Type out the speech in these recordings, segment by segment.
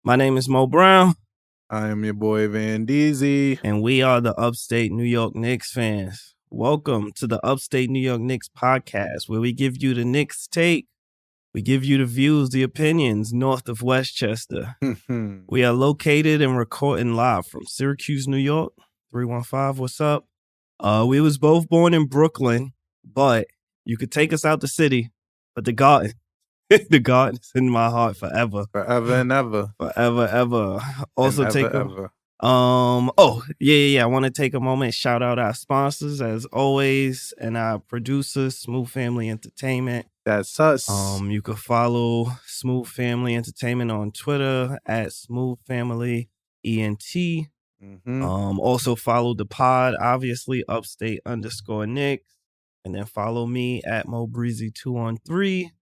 My name is Mo Brown, I am your boy Van Deezy. and we are the Upstate New York Knicks fans. Welcome to the Upstate New York Knicks podcast, where we give you the Knicks take. We give you the views, the opinions north of Westchester. We are located and recording live from Syracuse, New York. 315, what's up? We was both born in Brooklyn, but you could take us out the city, but the Garden. The Garden is in my heart forever. Forever and ever. Forever, ever. Also and take ever. I want to take a moment, shout out our sponsors as always, and our producers, Smooth Family Entertainment. That's us. You can follow Smooth Family Entertainment on Twitter at Smooth Family ENT. Also follow the pod, obviously Upstate _ Knicks, and then follow me at Mo Breezy 213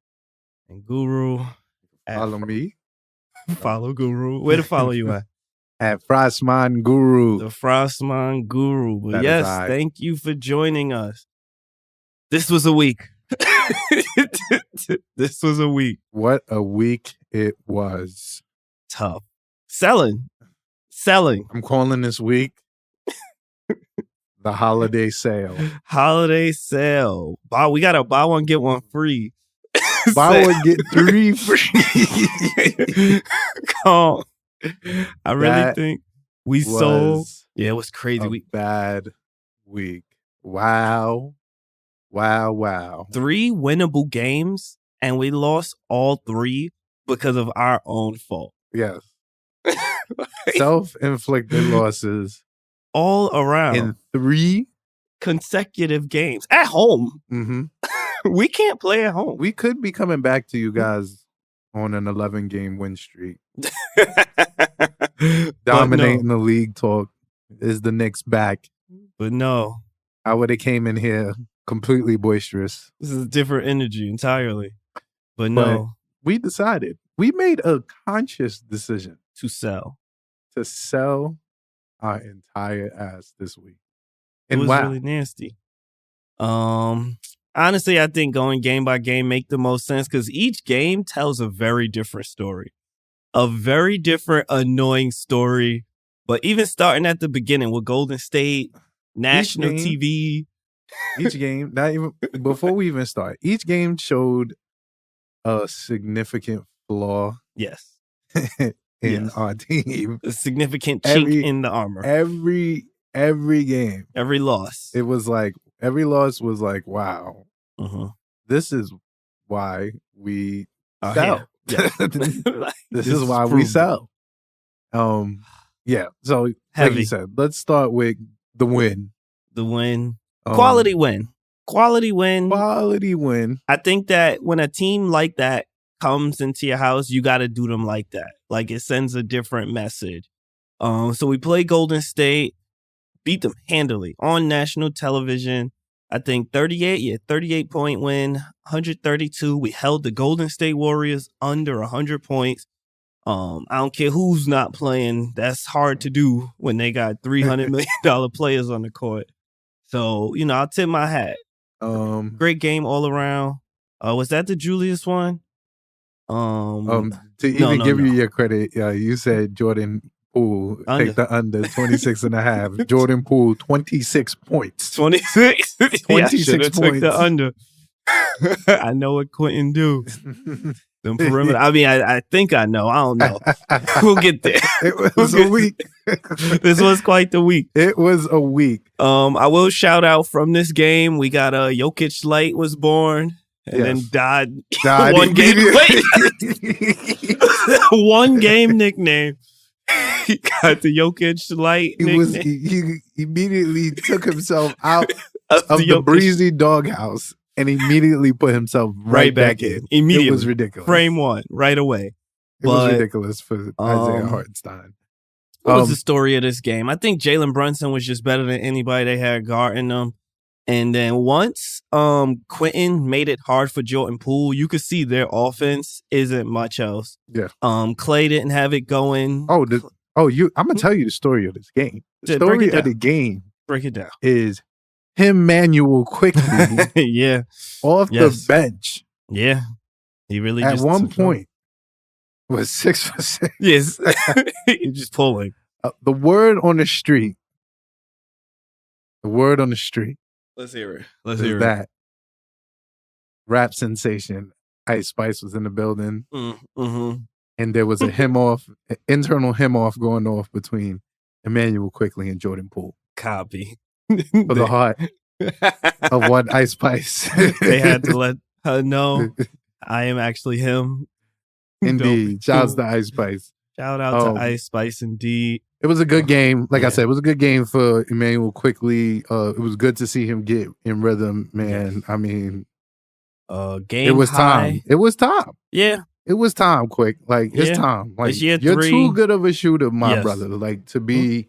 and Guru. Follow me. Follow Guru. Where to follow you at? At Frostman Guru. The Frostman Guru. But That yes, is I. thank you for joining us. This was a week. This was a week. What a week it was. Tough. Selling. I'm calling this week the holiday sale. Holiday sale. We got a buy one, get one free. Buy one, get 3 free. Come. I really think we sold. Yeah, it was crazy. A bad week. Wow. 3 winnable games, and we lost all 3 because of our own fault. Yes. Self-inflicted losses. All around. In 3 consecutive games. At home. Mm-hmm. We can't play at home. We could be coming back to you guys on an 11-game win streak. Dominating the league talk. Is the Knicks back? But no. I would have came in here completely boisterous. This is a different energy entirely. But no. We decided. We made a conscious decision. To sell our entire ass this week. And it was really nasty. Honestly, I think going game by game make the most sense because each game tells a very different story. A very different, annoying story. But even starting at the beginning with Golden State, national TV. Each game, not even before we even start, each game showed a significant flaw. Yes. in our team. A significant chink in the armor. Every game. Every loss. It was like, every loss was like, wow. This is why we sell. Yeah. This is why we sell. Yeah. So, heavy. Like you said, let's start with the win. The win. Quality win. Quality win. Quality win. I think that when a team like that comes into your house, you got to do them like that. Like it sends a different message. So we play Golden State, beat them handily on national television. I think 38-point win, 132. We held the Golden State Warriors under 100 points. I don't care who's not playing. That's hard to do when they got $300 million players on the court. So, I'll tip my hat. Great game all around. Was that the Julius one? To give you your credit, you said Jordan Poole take the under 26.5. Jordan Poole 26 points. 26 26 points. Took the under. I know what Quentin do. The perimeter. I mean, I think I know. I don't know. We'll get there. It was a week. This was quite the week. It was a week. I will shout out from this game. We got Jokic Light was born. And then died 1 game late. 1 game nickname. He got the Jokic Light nickname. He immediately took himself out of the breezy doghouse and immediately put himself right back in. Immediately. It was ridiculous. Frame 1, right away. It was ridiculous for Isaiah Hartenstein. What was the story of this game? I think Jalen Brunson was just better than anybody they had guarding them. And then once Quentin made it hard for Jordan Poole, you could see their offense isn't much else. Yeah. Clay didn't have it going. I'm gonna tell you the story of this game. The story of the game. Break it down. Is him Manuel quickly yeah. off the bench. Yeah. He really at just one point Was 6'6". Yes. You're just pulling. The word on the street. Let's hear it. That rap sensation Ice Spice was in the building. Mm-hmm. And there was an internal him off going off between Emmanuel Quickley and Jordan Poole. Copy. For the heart of one Ice Spice. They had to let her know I am actually him. Indeed. Shouts to Ice Spice. Shout out to Ice Spice, indeed. It was a good game. Like I said, it was a good game for Emmanuel Quickley. It was good to see him get in rhythm, man. I mean, game it was high. time. It was time. Yeah. It was time, Quick. Like, it's time. Like, it's year you're 3. too good of a shooter, my brother. Like, to be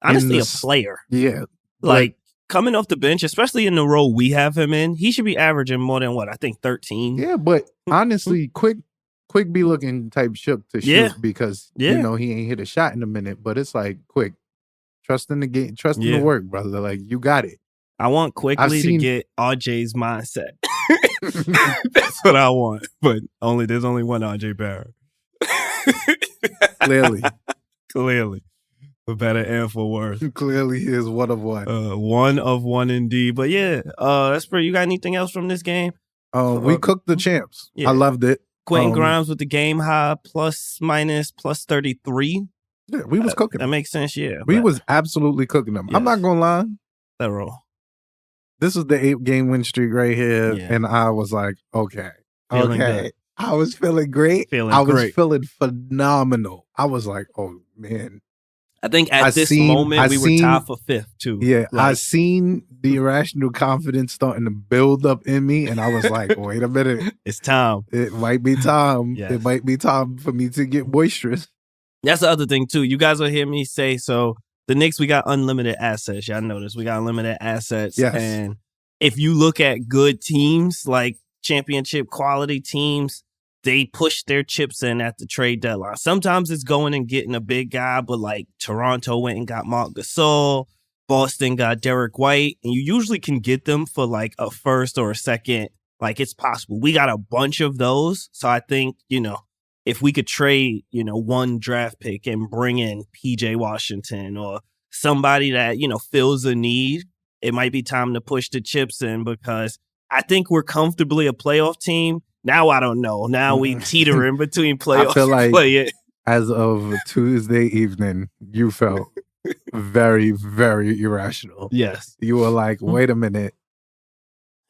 honestly a player. Yeah. Like, coming off the bench, especially in the role we have him in, he should be averaging more than I think 13. Yeah, but honestly, Quick be looking type shook to shoot because you know he ain't hit a shot in a minute. But it's like, Quick, trust in the game, trust in the work, brother. Like, you got it. I want Quickly to get RJ's mindset. That's what I want. But there's only one RJ Barrett. Clearly. For better and for worse. Clearly he is one of one. One of one indeed. But yeah, that's pretty. You got anything else from this game? We cooked the champs. I loved it. Quentin Grimes with the game high plus 33. Yeah, we was cooking. That makes sense, yeah. We was absolutely cooking them. Yes. I'm not gonna lie. That roll. This was the 8-game win streak right here, and I was like, okay. Good. I was feeling great. I was feeling phenomenal. I was like, oh man. I think at this moment we were tied for 5th too. Yeah, I seen the irrational confidence starting to build up in me, and I was like, wait a minute. It's time. It might be time. Yes. It might be time for me to get boisterous. That's the other thing too. You guys will hear me say, so the Knicks, we got unlimited assets. Y'all notice we got unlimited assets. Yes. And if you look at good teams, like championship quality teams, they push their chips in at the trade deadline. Sometimes it's going and getting a big guy, but like Toronto went and got Marc Gasol, Boston got Derek White, and you usually can get them for like a first or a second. Like, it's possible. We got a bunch of those. So I think, if we could trade, one draft pick and bring in PJ Washington or somebody that, fills a need, it might be time to push the chips in, because I think we're comfortably a playoff team. Now I don't know. Now we teeter in between playoffs. I feel like as of Tuesday evening, you felt very, very irrational. Yes. You were like, wait a minute.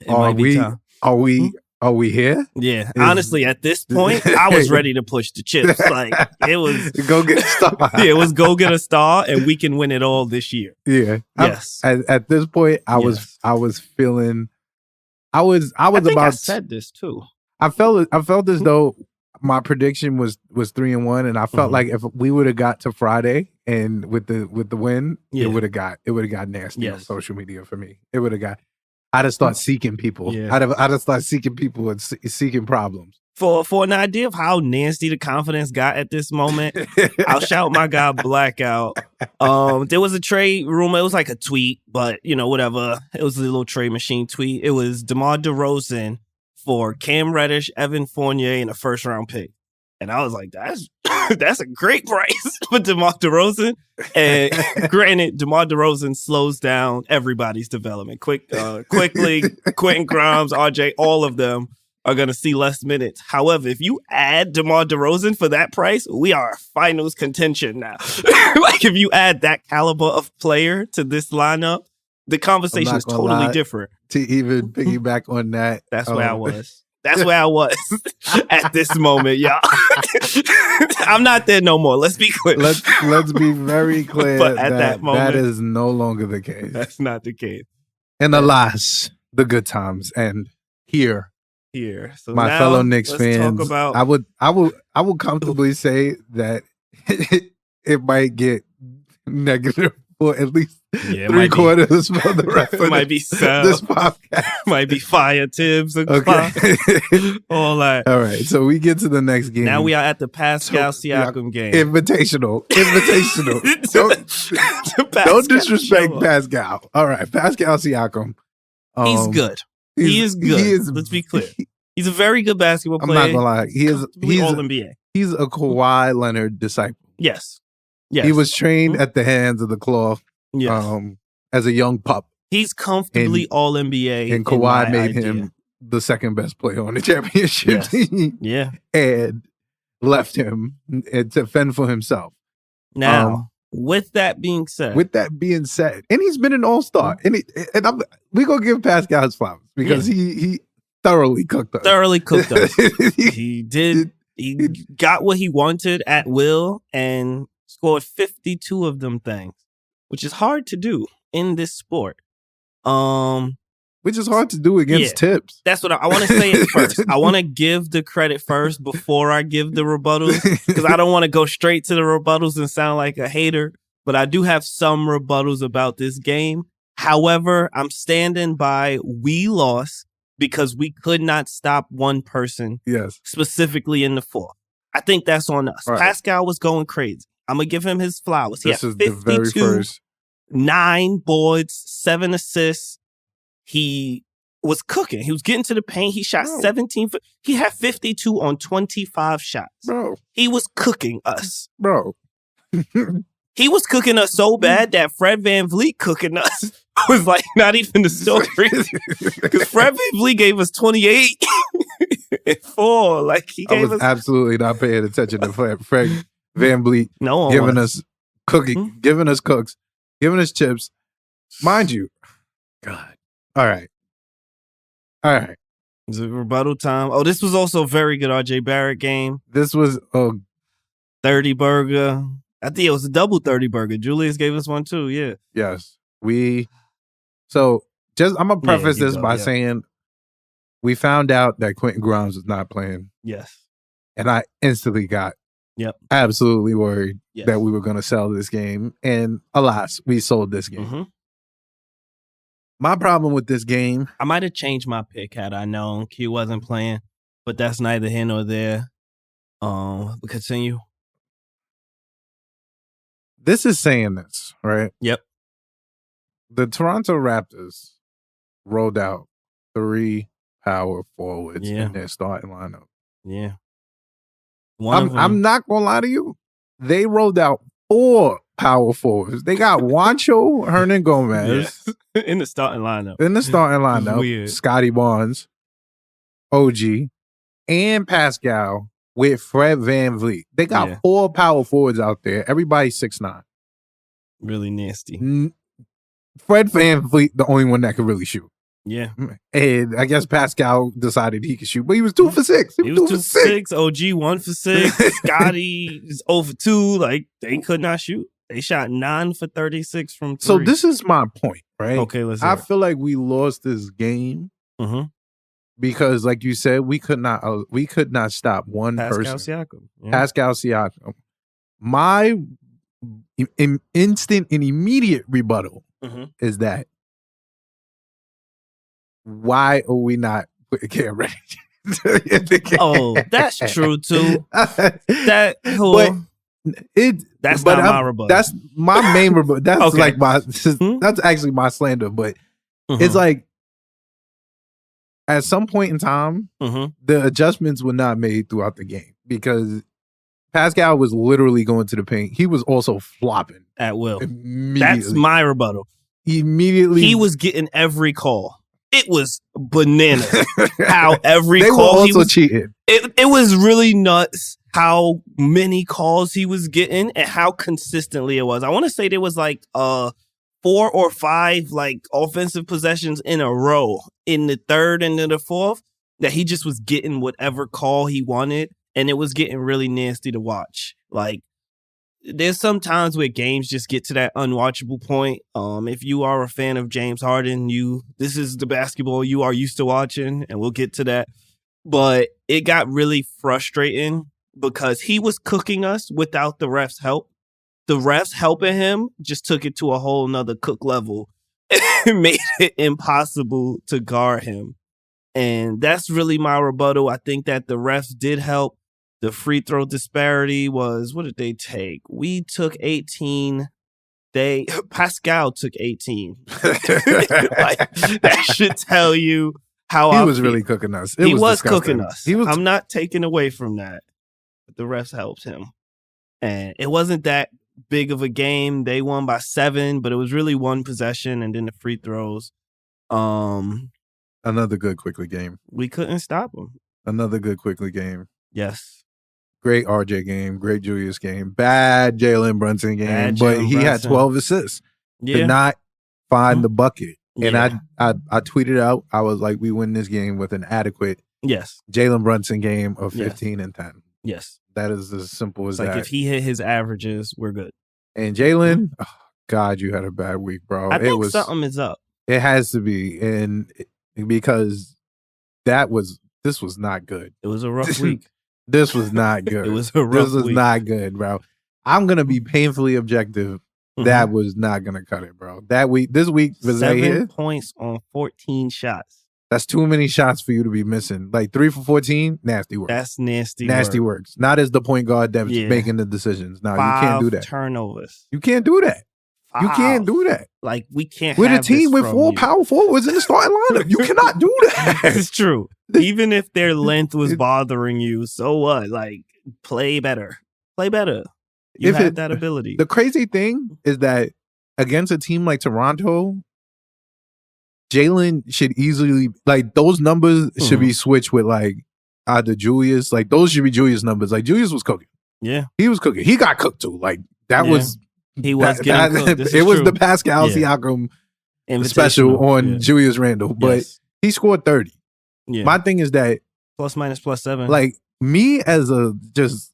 Are we here? Yeah. Honestly, at this point, I was ready to push the chips. Like, it was go get a star. Yeah, it was go get a star, and we can win it all this year. Yeah. Yes. At this point, I was feeling. I said this too. I felt as though my prediction was 3-1, and I felt like if we would have got to Friday and with the win, it would have got nasty on social media for me. It would have got. I'd have started seeking people. Yeah. I'd have started seeking people and seeking problems. For an idea of how nasty the confidence got at this moment, I'll shout my guy Blackout. There was a trade rumor. It was like a tweet, but whatever. It was a little trade machine tweet. It was DeMar DeRozan for Cam Reddish, Evan Fournier, and a first-round pick. And I was like, that's a great price for DeMar DeRozan. And granted, DeMar DeRozan slows down everybody's development. Quickly, Quentin Grimes, RJ, all of them are going to see less minutes. However, if you add DeMar DeRozan for that price, we are finals contention now. Like, if you add that caliber of player to this lineup, the conversation is totally different. To even piggyback on that. That's where I was. That's where I was at this moment, y'all. I'm not there no more. Let's be clear. Let's be very clear. But at that moment, that is no longer the case. That's not the case. And alas, the good times end here. So my fellow Knicks fans, about... I would comfortably say that it might get negative for at least 3/4 for the rest of might be this podcast. Might be fire Tibbs and all that. All right, so we get to the next game. Now we are at the Pascal Siakam game. Invitational. Don't disrespect Pascal. All right, Pascal Siakam. He's good. He is good. Let's be clear. He's a very good basketball player. I'm not gonna lie. He's all NBA. he's a Kawhi Leonard disciple. Yes. He was trained at the hands of the Claw as a young pup. He's comfortably all NBA. And Kawhi made him the second best player on the championship team. Yeah. And left him to fend for himself. Now, with that being said, and he's been an all-star. And we're going to give Pascal his flowers because he thoroughly cooked us. He did. He got what he wanted at will and scored 52 of them things, which is hard to do in this sport. Which is hard to do against Tips. That's what I want to say it first. I want to give the credit first before I give the rebuttals, because I don't want to go straight to the rebuttals and sound like a hater, but I do have some rebuttals about this game. However, I'm standing by we lost because we could not stop one person specifically in the fourth. I think that's on us. Right. Pascal was going crazy. I'm going to give him his flowers. He had 52, 9 boards, 7 assists. He was cooking. He was getting to the paint. He shot 17. He had 52 on 25 shots. Bro. He was cooking us. Bro. He was cooking us so bad that Fred VanVleet cooking us was like not even the story. Because Fred VanVleet gave us 28 and 4. Like he gave us absolutely not paying attention to Fred VanVleet giving us cooking, giving us cooks, giving us chips. Mind you, God. All right. Is it rebuttal time? Oh, this was also a very good RJ Barrett game. This was a 30 burger. I think it was a double 30 burger. Julius gave us one too. Yeah. Yes. I'm gonna preface this by saying we found out that Quentin Grimes was not playing. Yes. And I instantly got absolutely worried that we were gonna sell this game. And alas, we sold this game. Mm-hmm. My problem with this game, I might have changed my pick had I known Q wasn't playing, but that's neither here nor there. Continue. This is saying this, right? Yep. The Toronto Raptors rolled out 3 power forwards in their starting lineup. Yeah. I'm not gonna lie to you. They rolled out 4 power forwards. They got Juancho Hernan-Gomez in the starting lineup. Weird. Scotty Barnes, OG, and Pascal with Fred VanVleet. They got 4 power forwards out there. Everybody's 6'9". Really nasty. Fred VanVleet, the only one that could really shoot. Yeah. And I guess Pascal decided he could shoot, but he was 2 for 6. He was 2 for 6. OG 1 for 6. Scotty is 0 for 2. Like, they could not shoot. They shot 9 for 36 from 3. So this is my point, right? Okay, let's I feel like we lost this game because, like you said, we could not stop one person. Siakam. Yeah. Pascal Siakam. My instant and immediate rebuttal is that why are we not putting Cam Reddish? Oh, that's true too. That's not my rebuttal. That's my main rebuttal. That's like that's actually my slander. But it's like at some point in time, the adjustments were not made throughout the game because Pascal was literally going to the paint. He was also flopping at will. That's my rebuttal. Immediately, he was getting every call. It was bananas how every they call were also he was cheating. It was really nuts how many calls he was getting and how consistently it was. I want to say there was like 4 or 5 like offensive possessions in a row in the third and in the fourth that he just was getting whatever call he wanted, and it was getting really nasty to watch. Like, there's some times where games just get to that unwatchable point. If you are a fan of James Harden, this is the basketball you are used to watching, and we'll get to that. But it got really frustrating because he was cooking us without the refs' help. The refs helping him just took it to a whole nother cook level and made it impossible to guard him. And that's really my rebuttal. I think that the refs did help. The free throw disparity was, what did they take? We took 18. Pascal took 18. That should tell you how he was really cooking us. He was cooking us. I'm not taking away from that. but the refs helped him. And it wasn't that big of a game. They won by 7, but it was really one possession and then the free throws. Another good quickly game. We couldn't stop them. Another good quickly game. Yes. Great RJ game. Great Julius game. Bad Jalen Brunson game. But he had 12 assists. Yeah. Did not find the bucket. And I tweeted out, I was like, we win this game with an adequate Jalen Brunson game of 15 and 10. Yes. That is as simple as that. Like if he hit his averages, we're good. And Jalen, oh, God, you had a bad week, bro. I think something is up. It has to be. And because this was not good. It was a rough week. This was not good. It was a rough week. This was not good, bro. I'm going to be painfully objective. That was not going to cut it, bro. This week was 7 points on 14 shots. That's too many shots for you to be missing. Like 3 for 14, nasty work. That's nasty works. Not as the point guard that's making the decisions. No, you can't do that. 5 turnovers. You can't do that. 5. You can't do that. Like, we can't We're a team with 4 power forwards in the starting lineup. You cannot do that. It's true. Even if their length was bothering you, so what? Like, play better. Play better. You have that ability. The crazy thing is that against a team like Toronto, Jalen should easily, like, those numbers should be switched with, like, either Julius. Like, those should be Julius numbers. Like, Julius was cooking. Yeah. He was cooking. He got cooked, too. Like, that was... He was getting cooked. It was the Pascal Siakam special on Julius Randle. But he scored 30. Yeah. My thing is that... Plus, minus, plus 7. Like, me as a just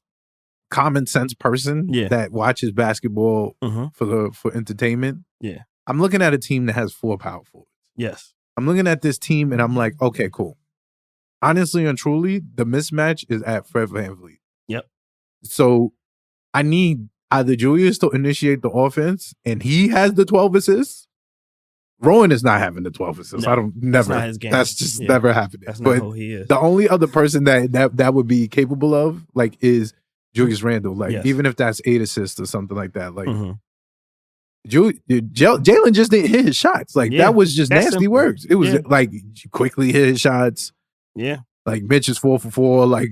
common sense person that watches basketball for entertainment, I'm looking at a team that has 4 power forwards. Yes. I'm looking at this team and I'm like, okay, cool. Honestly and truly, the mismatch is at Fred VanVleet. Yep. So I need either Julius to initiate the offense and he has the 12 assists. Rowan is not having the 12 assists. No, never. That's not his game. That's just never happening. That's not who he is. The only other person that would be capable of, like, is Julius Randle. Like, even if that's 8 assists or something like that. Like, Jalen just didn't hit his shots. Like, that was just nasty works. It was like quickly hit his shots. Yeah. Like, Mitch is 4 for 4. Like,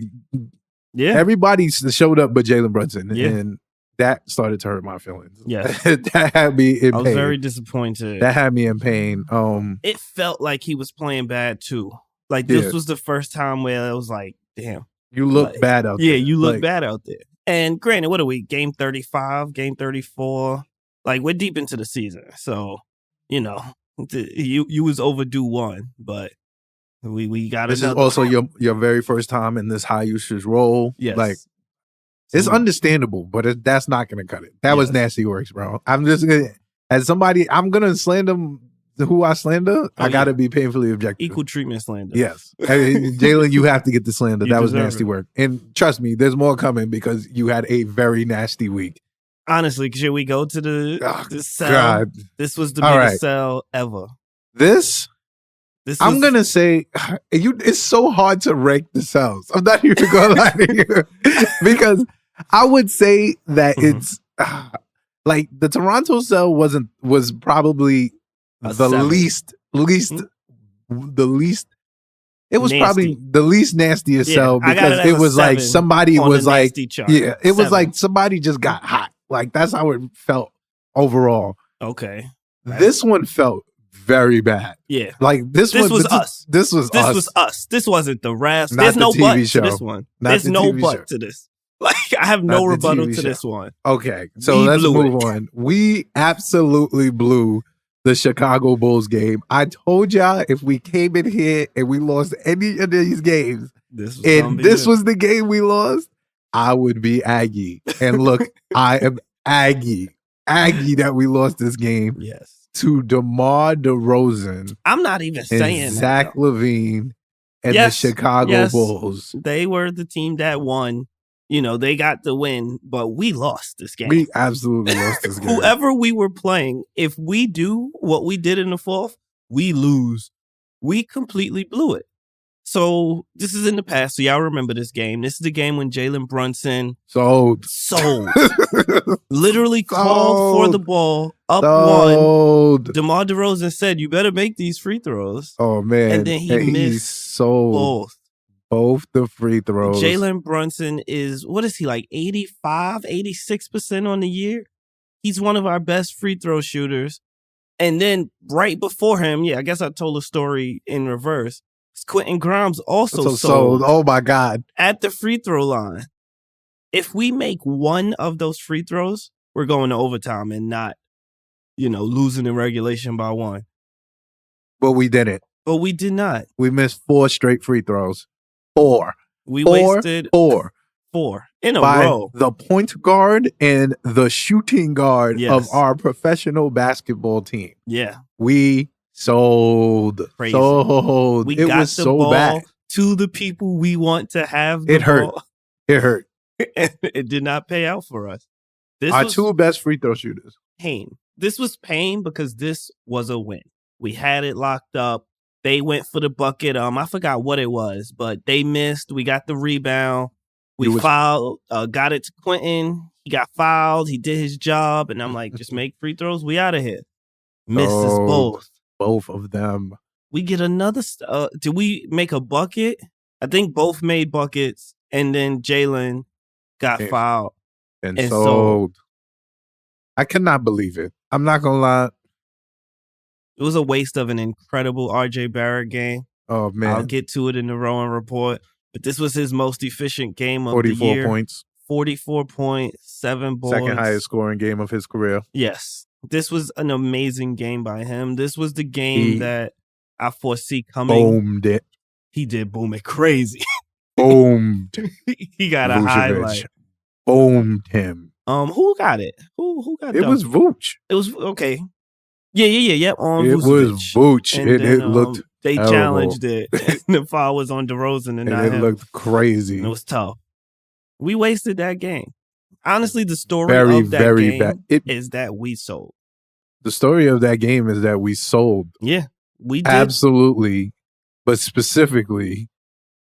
everybody showed up but Jalen Brunson. Yeah. And that started to hurt my feelings. Yes. That had me in pain. I was very disappointed. That had me in pain. It felt like he was playing bad too. Like, this was the first time where it was like, damn. You look bad out there. Yeah, you look bad out there. And granted, what are we? Game 35, game 34. Like, we're deep into the season. So, you know, you was overdue one, but we got This is also your very first time in this high usage role. Yes. Like, it's understandable, but that's not going to cut it. That was nasty works, bro. I'm just going to, as somebody, I'm going to slander who I slander. I got to be painfully objective. Equal treatment slander. Yes. Jalen, you have to get the slander. That was nasty work. And trust me, there's more coming because you had a very nasty week. Honestly, should we go to the sell? God. This was the biggest sell ever. This I'm going to say, it's so hard to rank the sells. I'm not even going to lie to you. Because I would say that it's like the Toronto sell was probably the least. It was probably the least nastiest sell because it was like somebody was like, it was like somebody just got hot. Like, that's how it felt overall. Okay. This one felt very bad. Yeah. Like, this was us. This was us. This wasn't the refs. Not There's no TV but show. to this one. There's no but to this. Like, I have no rebuttal to this one. Okay. So let's move on. We absolutely blew the Chicago Bulls game. I told y'all if we came in here and we lost any of these games, this was the game we lost, I would be Aggie. And look, I am Aggie that we lost this game. Yes. To DeMar DeRozan. I'm not even saying Zach LaVine and the Chicago Bulls. They were the team that won. You know, they got the win, but we lost this game. We absolutely lost this game. Whoever we were playing, if we do what we did in the fourth, we lose. We completely blew it. So this is in the past, so y'all remember this game. This is the game when Jalen Brunson sold. Literally called for the ball, up one. DeMar DeRozan said, you better make these free throws. Oh, man. And then he missed both. Both the free throws. Jalen Brunson is, what is he, like 85, 86% on the year? He's one of our best free throw shooters. And then right before him, I guess I told the story in reverse. Quentin Grimes also sold. Oh my God. At the free throw line. If we make one of those free throws, we're going to overtime and not, losing in regulation by one. But we didn't. But we did not. We missed 4 straight free throws. 4. We wasted 4 in a by row. The point guard and the shooting guard of our professional basketball team. Yeah. We sold. Crazy. Sold. We it got was the so ball bad. To the people we want to have the It hurt. ball. It hurt. It did not pay out for us. Our 2 best free throw shooters. Pain. This was pain because this was a win. We had it locked up. They went for the bucket. I forgot what it was, but they missed. We got the rebound. We fouled, got it to Quentin. He got fouled. He did his job. And I'm like, just make free throws. We out of here. Misses both. Both of them. We get another. Did we make a bucket? I think both made buckets. And then Jalen got fouled. And sold. I cannot believe it. I'm not going to lie. It was a waste of an incredible RJ Barrett game. Oh, man. I'll get to it in the Rowan report. But this was his most efficient game of the year. 44 points. 44 points, 7 boards. Second highest scoring game of his career. Yes. This was an amazing game by him. This was the game that I foresee coming. Boomed it. He did boom it crazy. Boomed. He got a highlight. Boomed him. Who got it? Who got it? It was Vooch. It was okay. Yeah. On it was Vooch. And it looked they terrible. Challenged it. The foul was on DeRozan and not it him. Looked crazy. It was tough. We wasted that game. Honestly, the story of that game is that we sold. The story of that game is that we sold. Yeah, we did. Absolutely. But specifically,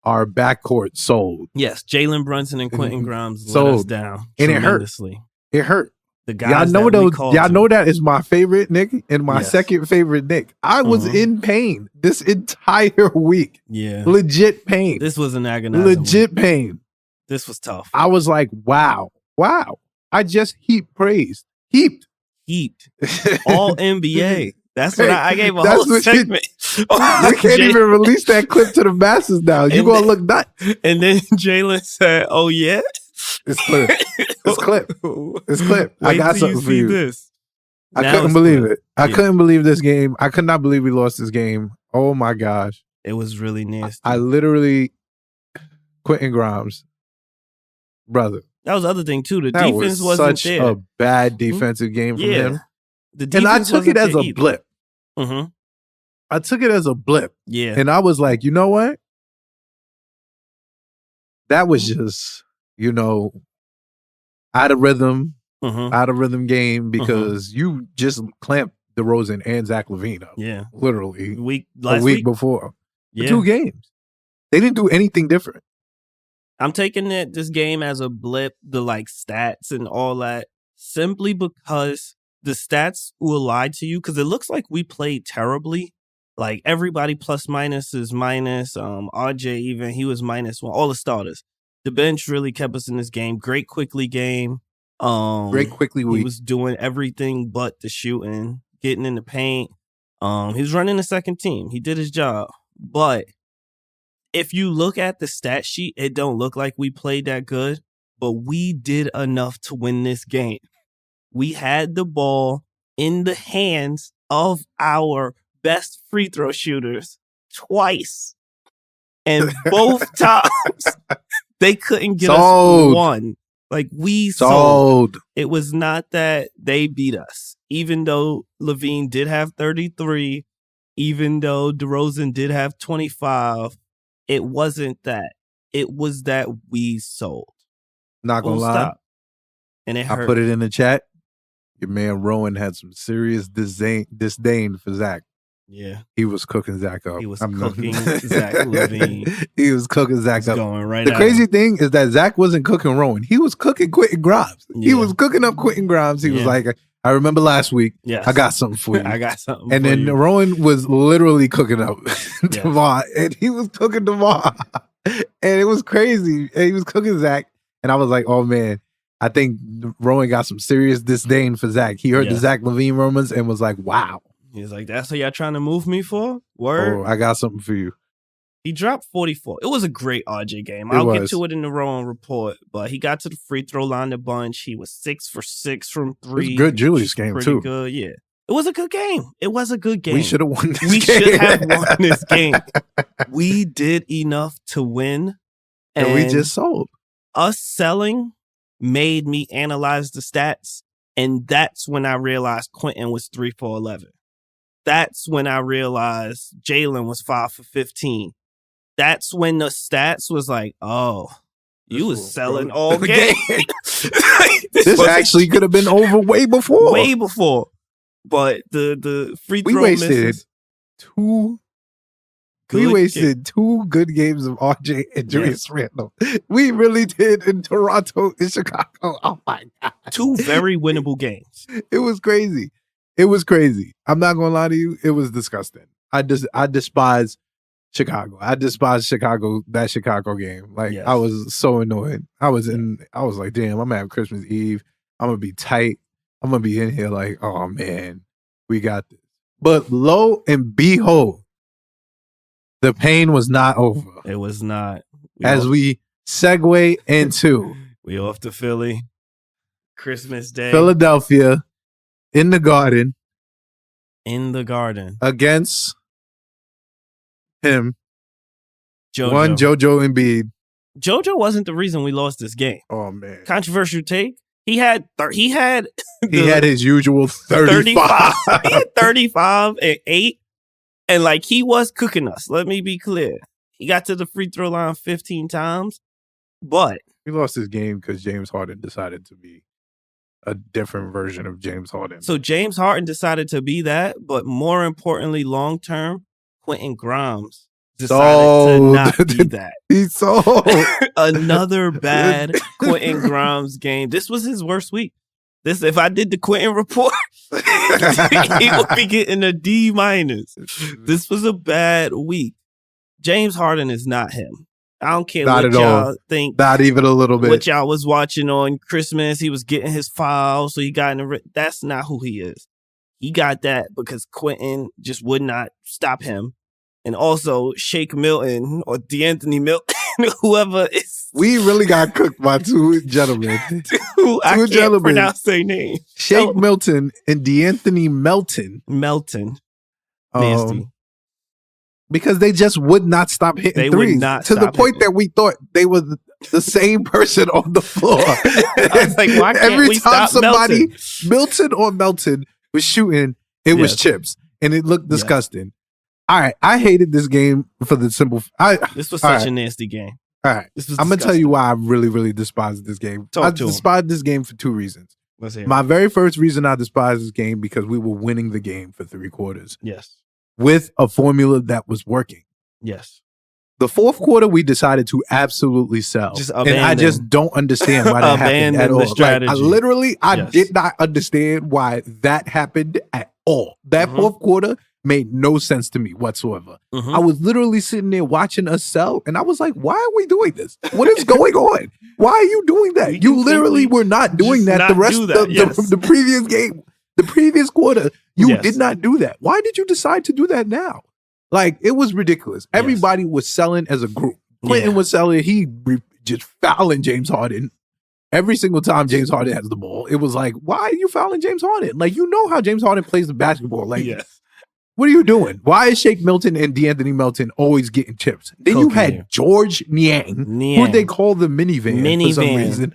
our backcourt sold. Yes, Jalen Brunson and Quentin Grimes sold. let us down. And it hurt. It hurt. The guys y'all know that is my favorite Nick and my second favorite Nick. I was in pain this entire week. Yeah. Legit pain. This was an agonizing Legit pain. This was tough. I was like, wow. I just heaped praise. Heaped. All NBA. That's what I gave a whole segment. You can't even release that clip to the masses now. You're going to look nuts. And then Jalen said, oh, yeah? It's clip. It's clip. I got something for you. This. I couldn't believe it. I couldn't believe this game. I could not believe we lost this game. Oh, my gosh. It was really nasty. I literally, Quentin Grimes, brother. That was the other thing, too. The defense wasn't such there. A bad defensive game from him. And I took it as a blip. Mm-hmm. I took it as a blip. Yeah. And I was like, you know what? That was just, out of rhythm game because you just clamped DeRozan and Zach LaVine up. Yeah. Literally. A week before. Yeah. 2 games. They didn't do anything different. I'm taking this game as a blip, the stats and all that, simply because the stats will lie to you because it looks like we played terribly. Like everybody plus minus is minus. RJ even, he was -1. All the starters. The bench really kept us in this game. Great quickly game. Great quickly week. He was doing everything but the shooting, getting in the paint. He was running the second team. He did his job. But if you look at the stat sheet, it don't look like we played that good. But we did enough to win this game. We had the ball in the hands of our best free throw shooters twice. And both times, they couldn't get us one. We sold. It was not that they beat us. Even though LaVine did have 33, even though DeRozan did have 25, it wasn't that. It was that we sold. Not gonna lie. Stop. And it hurt. I put it in the chat. Your man Rowan had some serious disdain for Zach. Yeah. He was cooking Zach up. He was cooking Zach LaVine. He was cooking Zach up. Going right the crazy thing is that Zach wasn't cooking Rowan. He was cooking Quentin Grimes. Yeah. He was cooking up Quentin Grimes. He was like, I remember last week, I got something for you. I got something and then Rowan was literally cooking up DeMar. And he was cooking DeMar. And it was crazy. And he was cooking Zach. And I was like, oh, man, I think Rowan got some serious disdain for Zach. He heard the Zach LaVine rumors and was like, wow. He's like, that's what y'all trying to move me for? Word? Oh, I got something for you. He dropped 44. It was a great RJ game. I'll get to it in the Rowan report, but he got to the free throw line a bunch. He was 6 for 6 from 3. It was a good Julius game, too. Good, yeah. It was a good game. It was a good game. We should have won this game. We should have won this game. We did enough to win. And we just sold. Us selling made me analyze the stats. And that's when I realized Quentin was 3 for 11. That's when I realized Jalen was 5 for 15. That's when the stats was like, oh, you was selling all game. This actually could have been over way before. Way before. But the free throw misses. We wasted 2 good games of RJ and Julius Randle. We really did in Toronto and Chicago. Oh my God. 2 very winnable games. It was crazy. It was crazy. I'm not gonna lie to you. It was disgusting. I despise Chicago. I despise Chicago, that Chicago game. Like, I was so annoyed. I was like, damn, I'm gonna have Christmas Eve. I'm gonna be tight. I'm gonna be in here like, oh man, we got this. But lo and behold, the pain was not over. It was not. We segue into we off to Philly. Christmas Day. Philadelphia in the Garden. In the Garden. Against him. JoJo. One JoJo Embiid. JoJo wasn't the reason we lost this game. Oh man. Controversial take. He had his usual 35. He had 35 and 8. And like, he was cooking us. Let me be clear. He got to the free throw line 15 times. But we lost this game because James Harden decided to be a different version of James Harden. So James Harden decided to be that, but more importantly, long term, Quentin Grimes decided to not be that. He's so another bad Quentin Grimes game. This was his worst week. If I did the Quentin report, he would be getting a D-. This was a bad week. James Harden is not him. I don't care what y'all think. Not even a little bit. What y'all was watching on Christmas, he was getting his files, so he got in the... That's not who he is. He got that because Quentin just would not stop him. And also, Shake Milton or DeAnthony Milton, whoever is... We really got cooked by 2 gentlemen. I can't pronounce their name. Shake Milton and DeAnthony Melton. Nasty. Because they just would not stop hitting threes. To the point that we thought they were the same person on the floor. I was like, why can't Every we time stop somebody, Milton or Melton, was shooting, it was chips. And it looked disgusting. All right, I hated this game for the simple... This was such a nasty game. All right, I'm going to tell you why I really, really despise this game. I despise this game for 2 reasons. Let's hear it. My very first reason I despise this game because we were winning the game for 3 quarters. Yes. With a formula that was working. Yes. The 4th quarter, we decided to absolutely sell. And I just don't understand why that happened at all. I did not understand why that happened at all. That 4th quarter made no sense to me whatsoever. I was literally sitting there watching us sell, and I was like, why are we doing this? What is going on? Why are you doing that? You literally were not doing that the rest of the previous game. The previous quarter, you did not do that. Why did you decide to do that now? Like, it was ridiculous. Everybody was selling as a group. Quentin was selling. He just fouling James Harden. Every single time James Harden has the ball, it was like, why are you fouling James Harden? Like, you know how James Harden plays the basketball. Like, what are you doing? Why is Shake Milton and DeAnthony Melton always getting chips? Then you had George Niang, who they call the minivan for some reason,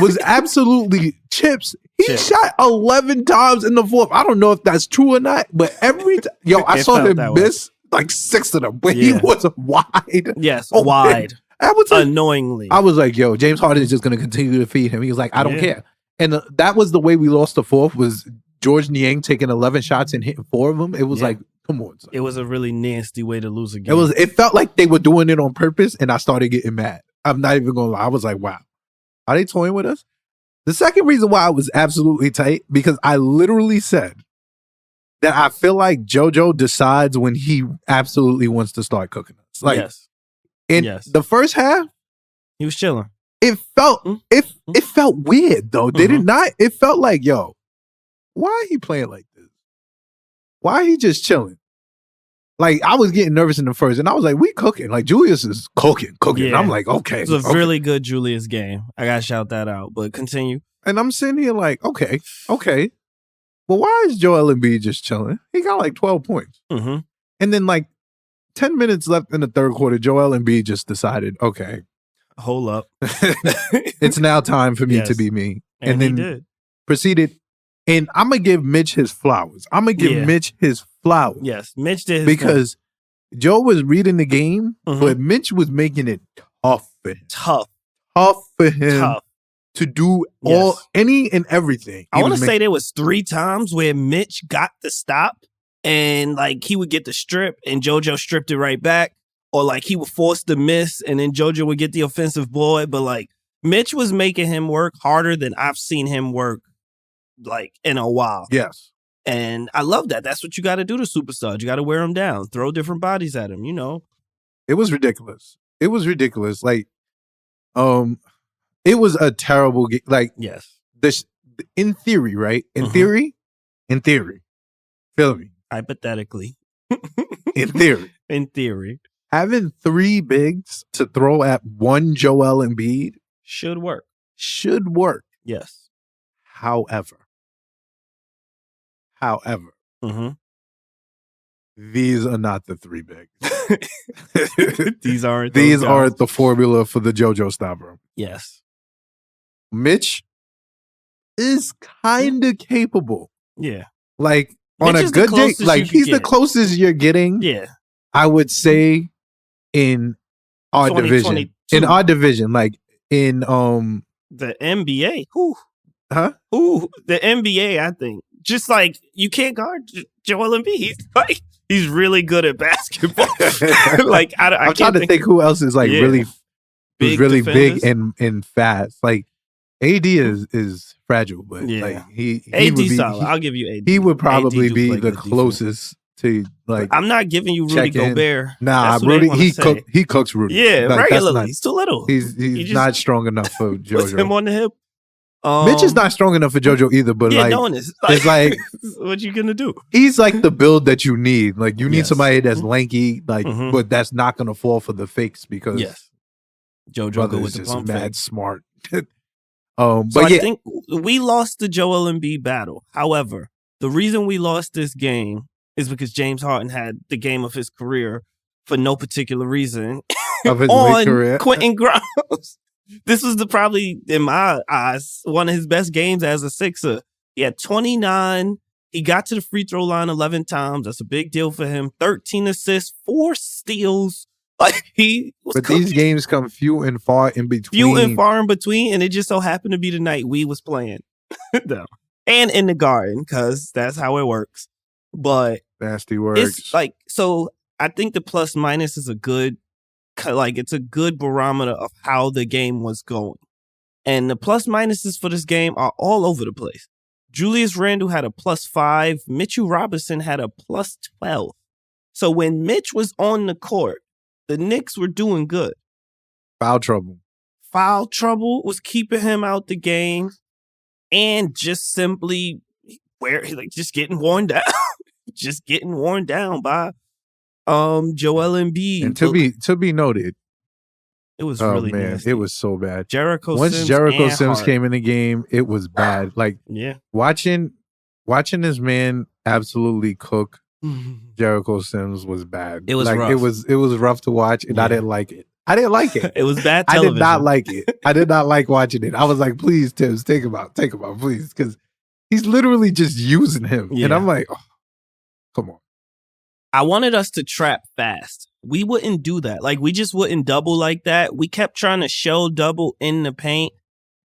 was absolutely chips. He shot 11 times in the 4th. I don't know if that's true or not, but every time, I saw him miss like 6 of them, but he was wide. Yes, wide. I was like, annoyingly. I was like, yo, James Harden is just going to continue to feed him. He was like, I don't care. And that was the way we lost the 4th, was George Niang taking 11 shots and hitting 4 of them. It was like, come on. Son. It was a really nasty way to lose a game. It felt like they were doing it on purpose, and I started getting mad. I'm not even going to lie. I was like, wow, are they toying with us? The second reason why I was absolutely tight, because I literally said that I feel like JoJo decides when he absolutely wants to start cooking us. Like, And the first half, he was chilling. It felt it felt weird though, did it not? It felt like, yo, why he playing like this? Why he just chilling? Like, I was getting nervous in the first, and I was like, we cooking. Like, Julius is cooking. Yeah. And I'm like, okay. It was a really good Julius game. I got to shout that out, but continue. And I'm sitting here like, okay. Well, why is Joel Embiid just chilling? He got like 12 points. Mm-hmm. And then like 10 minutes left in the third quarter, Joel Embiid just decided, okay. Hold up. It's now time for me to be me. And then he did. Proceeded. And I'm going to give Mitch his flowers. Yes, Mitch did. Because Joe was reading the game, but Mitch was making it tough for him. Tough for him to do any and everything. I want to say there was 3 times where Mitch got the stop and like he would get the strip and JoJo stripped it right back. Or like he would force the miss and then JoJo would get the offensive board. But like Mitch was making him work harder than I've seen him work like in a while. Yes. And I love that. That's what you got to do to superstars. You got to wear them down, throw different bodies at them, you know. It was ridiculous. Like, it was a terrible game. Like, yes. This, in theory, right? In theory, feel me. Hypothetically. In theory. Having 3 bigs to throw at one Joel Embiid should work. Yes. However, these are not the 3 bigs. These aren't the formula for the JoJo stopper. Yes. Mitch is kind of capable. Yeah. Like on a good day, like he's the closest you're getting. Yeah. I would say in our division. In our division, like in the NBA. Whew. Huh? Ooh, the NBA, I think. Just like you can't guard Joel Embiid. He's really good at basketball. Like I'm trying to think who else is like really big and fast. Like AD is fragile, but like he AD would be solid. I'll give you AD. He would probably be the closest to like. I'm not giving you Rudy Gobert. Nah, Rudy he cooks Rudy. Yeah, like, regularly. He's too little. He's not strong enough for JoJo. Puts him on the hip. Mitch is not strong enough for JoJo either, but like, no one is. It's like, what you gonna do? He's like the build that you need. Like you need somebody that's lanky, like, but that's not gonna fall for the fakes because JoJo go with the just pump mad fake. smart. But I think we lost the Joel Embiid battle. However, the reason we lost this game is because James Harden had the game of his career for no particular reason of his on career. Quentin Grimes. This was probably, in my eyes, one of his best games as a Sixer. He had 29. He got to the free throw line 11 times. That's a big deal for him. 13 assists, 4 steals. Like he was But these games come few and far in between. And it just so happened to be the night we was playing. No. And in the Garden, because that's how it works. But nasty works. It's like, so I think the plus minus is it's a good barometer of how the game was going. And the plus minuses for this game are all over the place. Julius Randle had a +5. Mitchell Robinson had a +12. So when Mitch was on the court, the Knicks were doing good. Foul trouble Was keeping him out the game, and just simply just getting worn down. Just getting worn down by Joel Embiid. And to be noted, it was really nasty. It was so bad. Once Jericho Sims came in the game, it was bad. Like watching this man absolutely cook Jericho Sims was bad. It was like rough. It was rough to watch, and I didn't like it. It was bad television. I did not like it. I did not like watching it. I was like, please, Tibbs, take him out, please, because he's literally just using him, and I'm like, oh, come on. I wanted us to trap fast. We wouldn't do that. Like, we just wouldn't double like that. We kept trying to show double in the paint.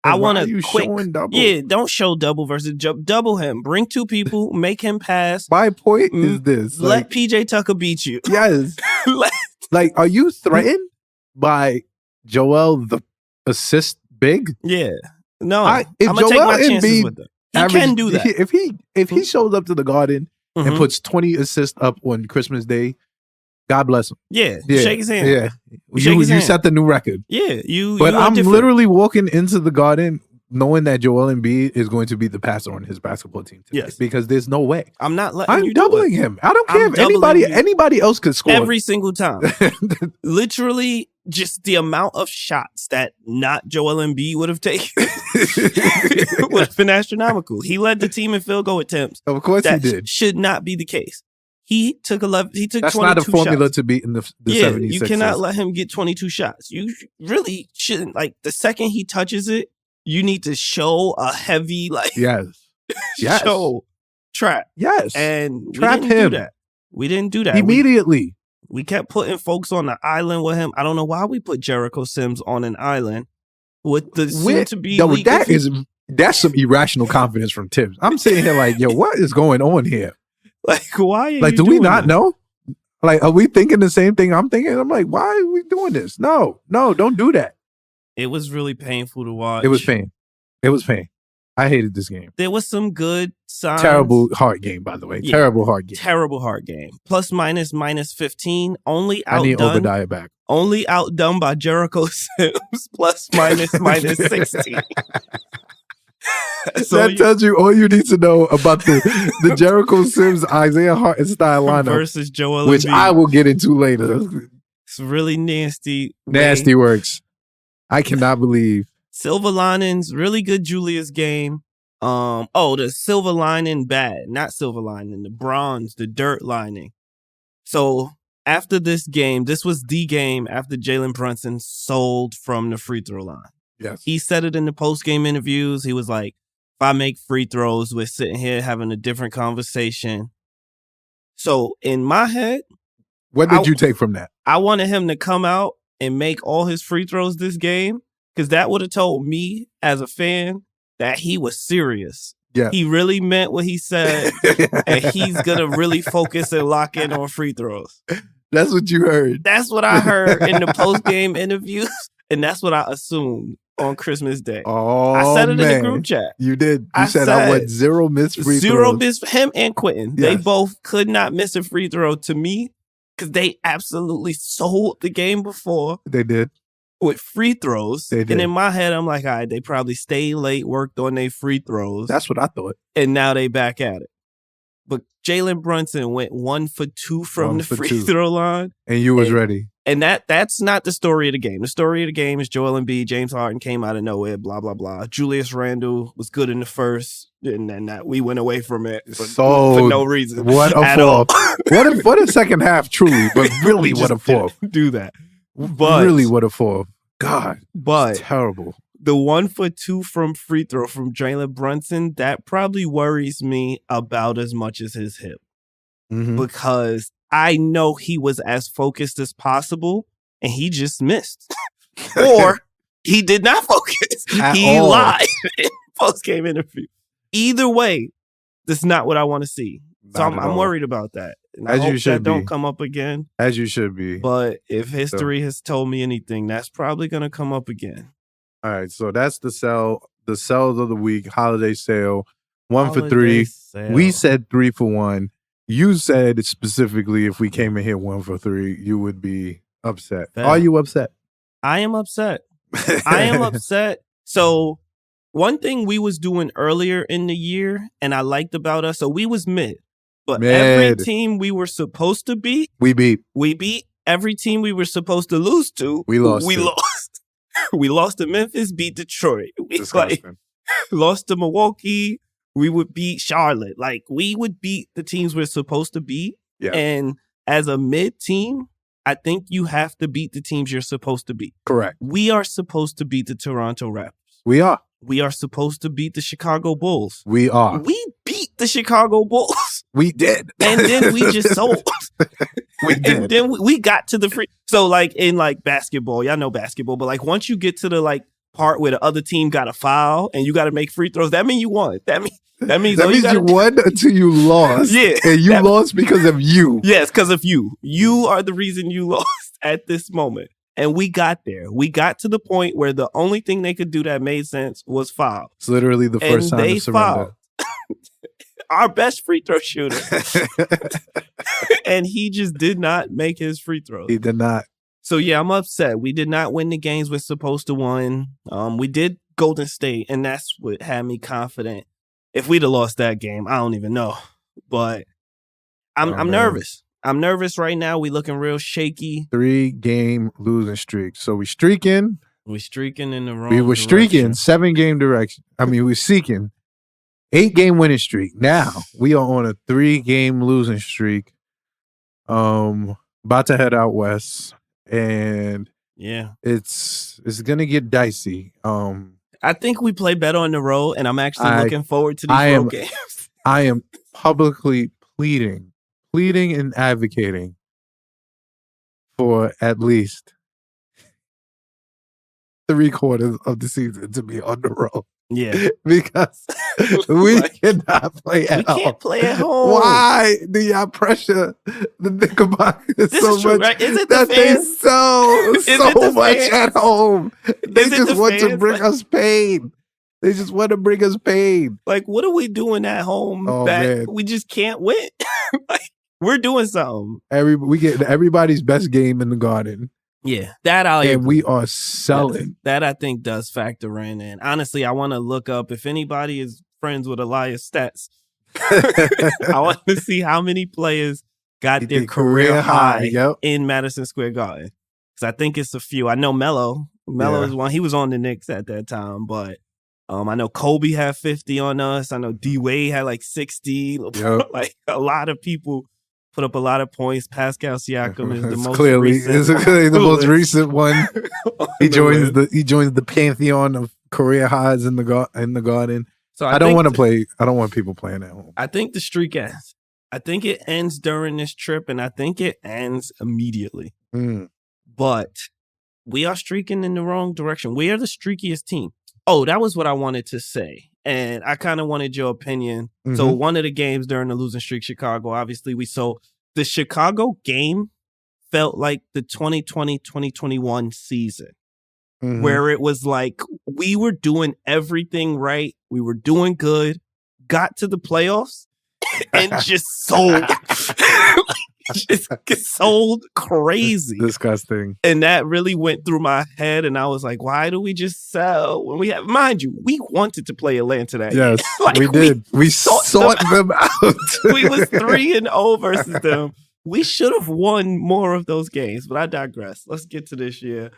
I want to showing double. Yeah, don't show double versus double him. Bring 2 people, make him pass. My point is this. Let PJ Tucker beat you. Yes. Like, are you threatened by Joel the assist big? Yeah. No. I'm going to take my chances with him. He can do that. If he shows up to the Garden and puts 20 assists up on Christmas Day, God bless him. Yeah. Shake his hand. Yeah. You set the new record. Yeah. But I'm literally walking into the Garden knowing that Joel Embiid is going to be the passer on his basketball team today. Yes. Because there's no way. I'm not letting you doubling him. I don't care if anybody else could score. Every single time. Literally, just the amount of shots that not Joel Embiid would have taken would have been astronomical. He led the team in field goal attempts. Of course he did. Should not be the case. He took 11. He took. That's 22 not a formula shots. To beat in the 76ers. You cannot let him get 22 shots. You really shouldn't. Like the second he touches it, you need to show a heavy show trap. Yes, and trap we didn't him. do that. We didn't do that immediately. We kept putting folks on the island with him. I don't know why we put Jericho Sims on an island with the soon to be. That's some irrational confidence from Tibbs. I'm sitting here like, yo, what is going on here? Like, why? Do we not know? Like, are we thinking the same thing I'm thinking? I'm like, why are we doing this? No, don't do that. It was really painful to watch. It was pain. I hated this game. There was some good signs. Terrible hard game, by the way. Yeah. Terrible hard game. Terrible hard game. Plus minus 15. Only outdone. I need Obadiah back. Only outdone by Jericho Sims. Plus minus 16. So that tells you all you need to know about the Jericho Sims, Isaiah Hartenstein lineup versus Joel Embiid, which I will get into later. It's really nasty. Nasty works. I cannot believe. Silver linings, really good Julius game. The silver lining bad, not silver lining, the bronze, the dirt lining. So after this game, this was the game after Jalen Brunson sold from the free throw line. Yes. He said it in the post-game interviews. He was like, if I make free throws, we're sitting here having a different conversation. So in my head, what did you take from that? I wanted him to come out and make all his free throws this game because that would have told me as a fan that he was serious. Yeah. He really meant what he said, and he's going to really focus and lock in on free throws. That's what you heard. That's what I heard in the post-game interviews, and that's what I assumed on Christmas Day. Oh, I said it in the group chat. You did. You said I want 0 missed free throws. 0 missed. Him and Quentin. Yes. They both could not miss a free throw to me because they absolutely sold the game before. They did. With free throws. They did. And in my head, I'm like, all right, they probably stayed late, worked on their free throws. That's what I thought. And now they back at it. But Jalen Brunson went 1 for 2 from the free throw line. And you was ready. And that's not the story of the game. The story of the game is Joel Embiid, James Harden came out of nowhere, blah, blah, blah. Julius Randle was good in the first, and then we went away from it for no reason. What a fall. What a second half, truly, but really what a fall. Do that. But really what a fall. God, but terrible. The 1 for 2 from free throw from Jalen Brunson, that probably worries me about as much as his hip. Mm-hmm. Because I know he was as focused as possible and he just missed. Or he did not focus. He lied in post-game interview. Either way, that's not what I want to see. So I'm worried about that. And I hope that don't come up again. As you should be. But if history has told me anything, that's probably going to come up again. All right, so that's the sells of the week, holiday sale, 1 for 3. Sale. We said 3 for 1. You said specifically if we came in here 1 for 3, you would be upset. Are you upset? I am upset. I am upset. So one thing we was doing earlier in the year and I liked about us, so we was mid. But every team we were supposed to beat, we beat. Every team we were supposed to lose to, we lost. We lost to Memphis, beat Detroit. We lost to Milwaukee. We would beat Charlotte. Like, we would beat the teams we're supposed to beat. Yeah. And as a mid team, I think you have to beat the teams you're supposed to beat. Correct. We are supposed to beat the Toronto Raptors. We are. We are supposed to beat the Chicago Bulls. We are. We beat the Chicago Bulls. We did. And then we just sold. We did. And then we got to the free. So like in like basketball, y'all know basketball, but like once you get to the like part where the other team got a foul and you got to make free throws, that means you won. That means you won until you lost. Yeah. And you lost because of you. Yes, because of you. You are the reason you lost at this moment. And we got there. We got to the point where the only thing they could do that made sense was foul. It's literally the first time to surrender. Our best free throw shooter And he just did not make his free throws. He did not. So, yeah, I'm upset. We did not win the games we're supposed to win. We did Golden State, and that's what had me confident. If we'd have lost that game, I don't even know. But I'm nervous. I'm nervous right now. We looking real shaky. 3-game losing streak. So we streaking. We streaking in the wrong We were streaking direction. 7-game direction. I mean, we're seeking 8-game winning streak. Now we are on a 3-game losing streak. About to head out west, and yeah, it's gonna get dicey. I think we play better on the road, and I'm actually looking forward to these road games. I am publicly pleading and advocating for at least 3/4 of the season to be on the road. Yeah. Because we cannot play at home. We can't play at home. Why do y'all pressure the Knickerbockers so much right? Is it that the fans? they so much fans? at home? They just want to fans? bring us pain. They just want to bring us pain. Like, what are we doing at home that we just can't win? Like, we're doing something. We get everybody's best game in the Garden. Yeah, that I and we are selling. That I think does factor in. And honestly, I want to look up if anybody is friends with Elias Stats. I want to see how many players got their career high in Madison Square Garden. Because I think it's a few. I know Melo is one. He was on the Knicks at that time, but I know Kobe had 50 on us. I know D Wade had like 60. Like a lot of people put up a lot of points. Pascal Siakam is the most recent. Clearly the most recent one. He joins the pantheon of career highs in the Garden. So I don't want people playing at home. I think the streak ends. I think it ends during this trip, and I think it ends immediately. But we are streaking in the wrong direction. We are the streakiest team. Oh, that was what I wanted to say. And I kind of wanted your opinion. Mm-hmm. So one of the games during the losing streak, Chicago, obviously the Chicago game felt like the 2020-2021 season, where it was like we were doing everything right. We were doing good, got to the playoffs, and just sold. Just sold crazy. Disgusting. And that really went through my head, and I was like, why do we just sell when we have, mind you, we wanted to play Atlanta that year. Like, we did. We sought them out. We was 3-0 versus them. We should have won more of those games, but I digress. Let's get to this year.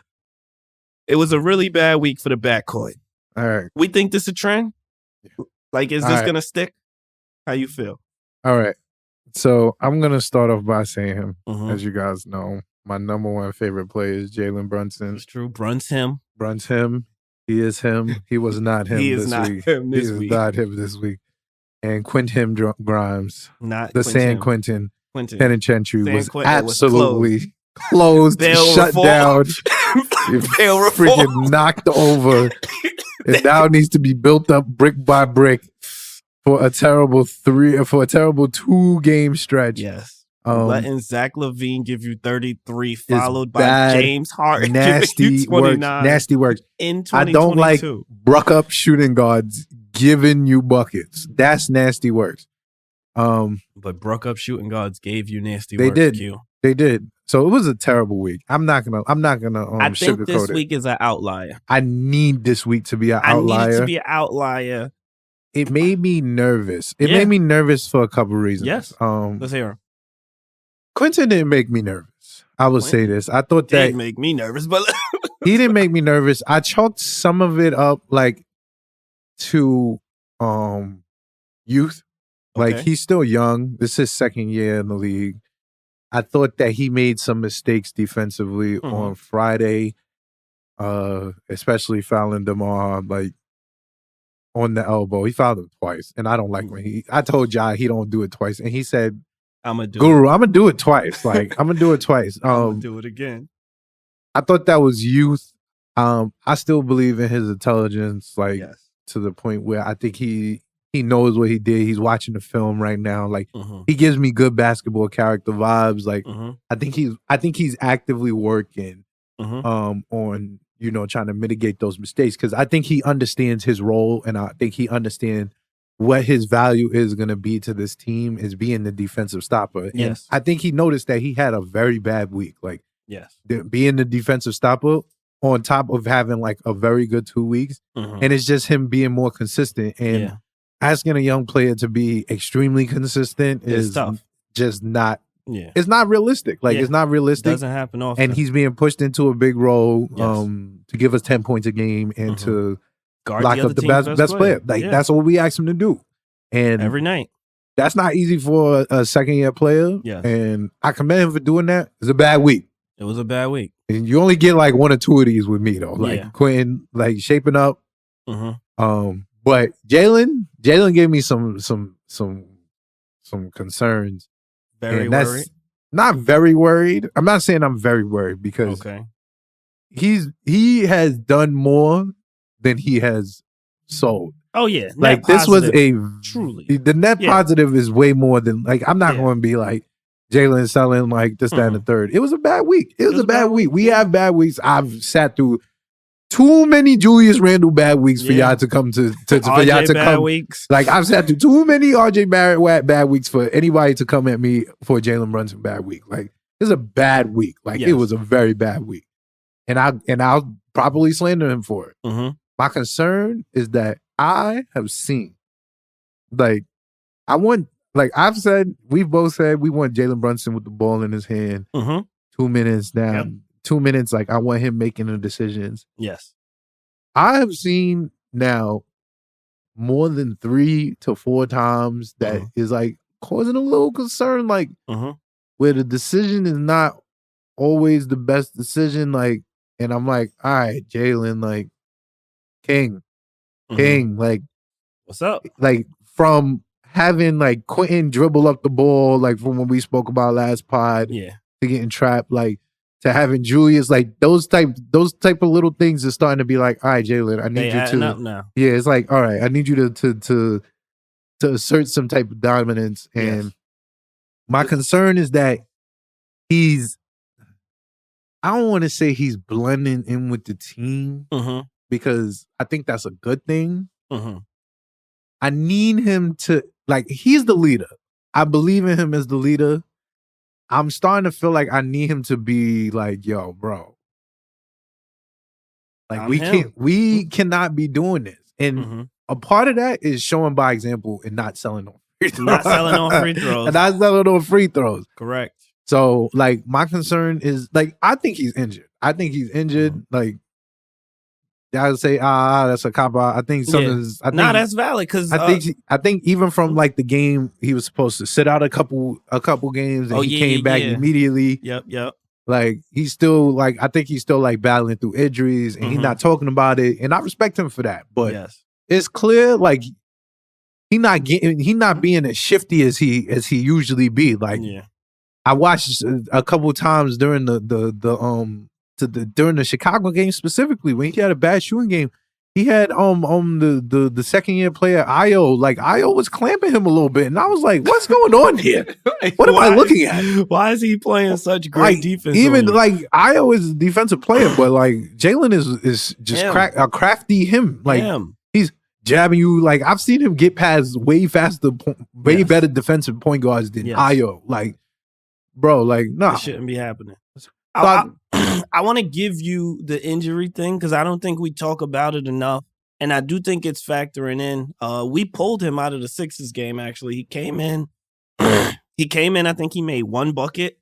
It was a really bad week for the backcourt. All right. We think this is a trend? Like, is this going to stick? How you feel? All right. So I'm going to start off by saying, as you guys know, my number one favorite player is Jalen Brunson. It's true. Brun's him. He is him. He was not him this week. He is not him this week. And Quentin Grimes, San Quentin Penitentiary was absolutely closed, shut down, freaking knocked over. It now needs to be built up brick by brick. For a terrible 2-game stretch. Yes. Letting Zach LaVine give you 33, followed by James Harden nasty 29. Nasty works. In 2022. I don't like bruck up shooting guards giving you buckets. That's nasty works. But bruck up shooting guards gave you nasty works. They did. So it was a terrible week. I'm not gonna I think this it. week is an outlier. I need this week to be an outlier. I need it to be an outlier. It made me nervous. It made me nervous for a couple reasons. Yes. Let's hear him. Quentin didn't make me nervous. I will say this. I thought that didn't make me nervous, but he didn't make me nervous. I chalked some of it up like to youth. Like he's still young. This is his second year in the league. I thought that he made some mistakes defensively on Friday, especially fouling DeMar like on the elbow. He fouled him twice, and I don't like when I told Ja he don't do it twice, and he said, "I'm gonna do Guru, I'm gonna do it twice. Like I'm gonna do it twice. I'm gonna do it again." I thought that was youth. I still believe in his intelligence, like to the point where I think he knows what he did. He's watching the film right now. Like he gives me good basketball character vibes. Like I think he's actively working on trying to mitigate those mistakes because I think he understands his role and I think he understands what his value is going to be to this team is being the defensive stopper. And yes. I think he noticed that he had a very bad week. Like, yes, being the defensive stopper on top of having like a very good 2 weeks. Mm-hmm. And it's just him being more consistent. And asking a young player to be extremely consistent is tough. Just not. Yeah, it's not realistic. Like, it's not realistic. It doesn't happen often. And he's being pushed into a big role to give us 10 points a game and to guard lock up the best player. Like, that's what we asked him to do. And every night. That's not easy for a second-year player. Yes. And I commend him for doing that. It's a bad week. It was a bad week. And you only get like 1 or 2 of these with me, though. Like, Quentin, like, shaping up. Mm-hmm. But Jalen gave me some concerns. Very worried? Not very worried. I'm not saying I'm very worried because he has done more than he has sold. Oh yeah, like this was truly the net positive is way more than like I'm not going to be like Jalen selling like this, that, and the third. It was a bad week. It was a bad week. We have bad weeks. I've sat through too many Julius Randle bad weeks for y'all to come to for y'all to come. Weeks. Like I've sat through too many RJ Barrett bad weeks for anybody to come at me for Jalen Brunson bad week. Like it's a bad week. Like it was a very bad week, and I'll properly slander him for it. Mm-hmm. My concern is that I have seen, like, I've said, we've both said we want Jalen Brunson with the ball in his hand, 2 minutes down. Yep. 2 minutes, like I want him making the decisions. Yes. I have seen now more than 3 to 4 times that is like causing a little concern, like where the decision is not always the best decision. Like, and I'm like, all right, Jalen, like King, like what's up? Like from having like Quentin dribble up the ball, like from when we spoke about last pod, to getting trapped, like to having Julius, like those type of little things are starting to be like, all right, Jalen, I need you to up now. Yeah, it's like, all right, I need you to assert some type of dominance. And my concern is that I don't want to say he's blending in with the team because I think that's a good thing. I need him to, like, he's the leader. I believe in him as the leader. I'm starting to feel like I need him to be like, yo, bro. Like, we cannot be doing this. And a part of that is showing by example and not selling on free throws. Not selling on free throws. And not selling on free throws. Correct. So, like, my concern is, like, I think he's injured. Like, I would say, that's a cop out. I think something's. That's valid because I think even from like the game, he was supposed to sit out a couple games, and he came back immediately. Yep. Like he's still like, I think he's still like battling through injuries, and he's not talking about it, and I respect him for that. But it's clear like he's not being as shifty as he usually be. Like I watched a couple times during during the Chicago game specifically when he had a bad shooting game, he had the second year player Io, like Io was clamping him a little bit, and I was like, what's going on here? What am I looking at? Why is he playing such great defense? Even like Io is a defensive player, but like Jalen is just a crafty him. Like he's jabbing you. Like I've seen him get past way faster, way better defensive point guards than Io. Like, bro, like no, it shouldn't be happening. I want to give you the injury thing because I don't think we talk about it enough, and I do think it's factoring in. We pulled him out of the Sixers game. Actually, he came in. I think he made 1 bucket,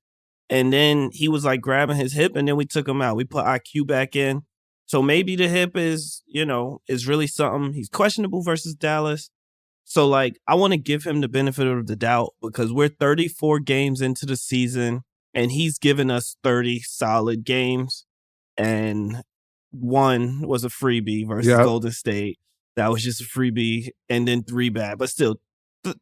and then he was like grabbing his hip, and then we took him out. We put IQ back in, so maybe the hip is really something. He's questionable versus Dallas, so like I want to give him the benefit of the doubt because we're 34 games into the season. And he's given us 30 solid games. And 1 was a freebie versus Golden State. That was just a freebie. And then 3 bad. But still,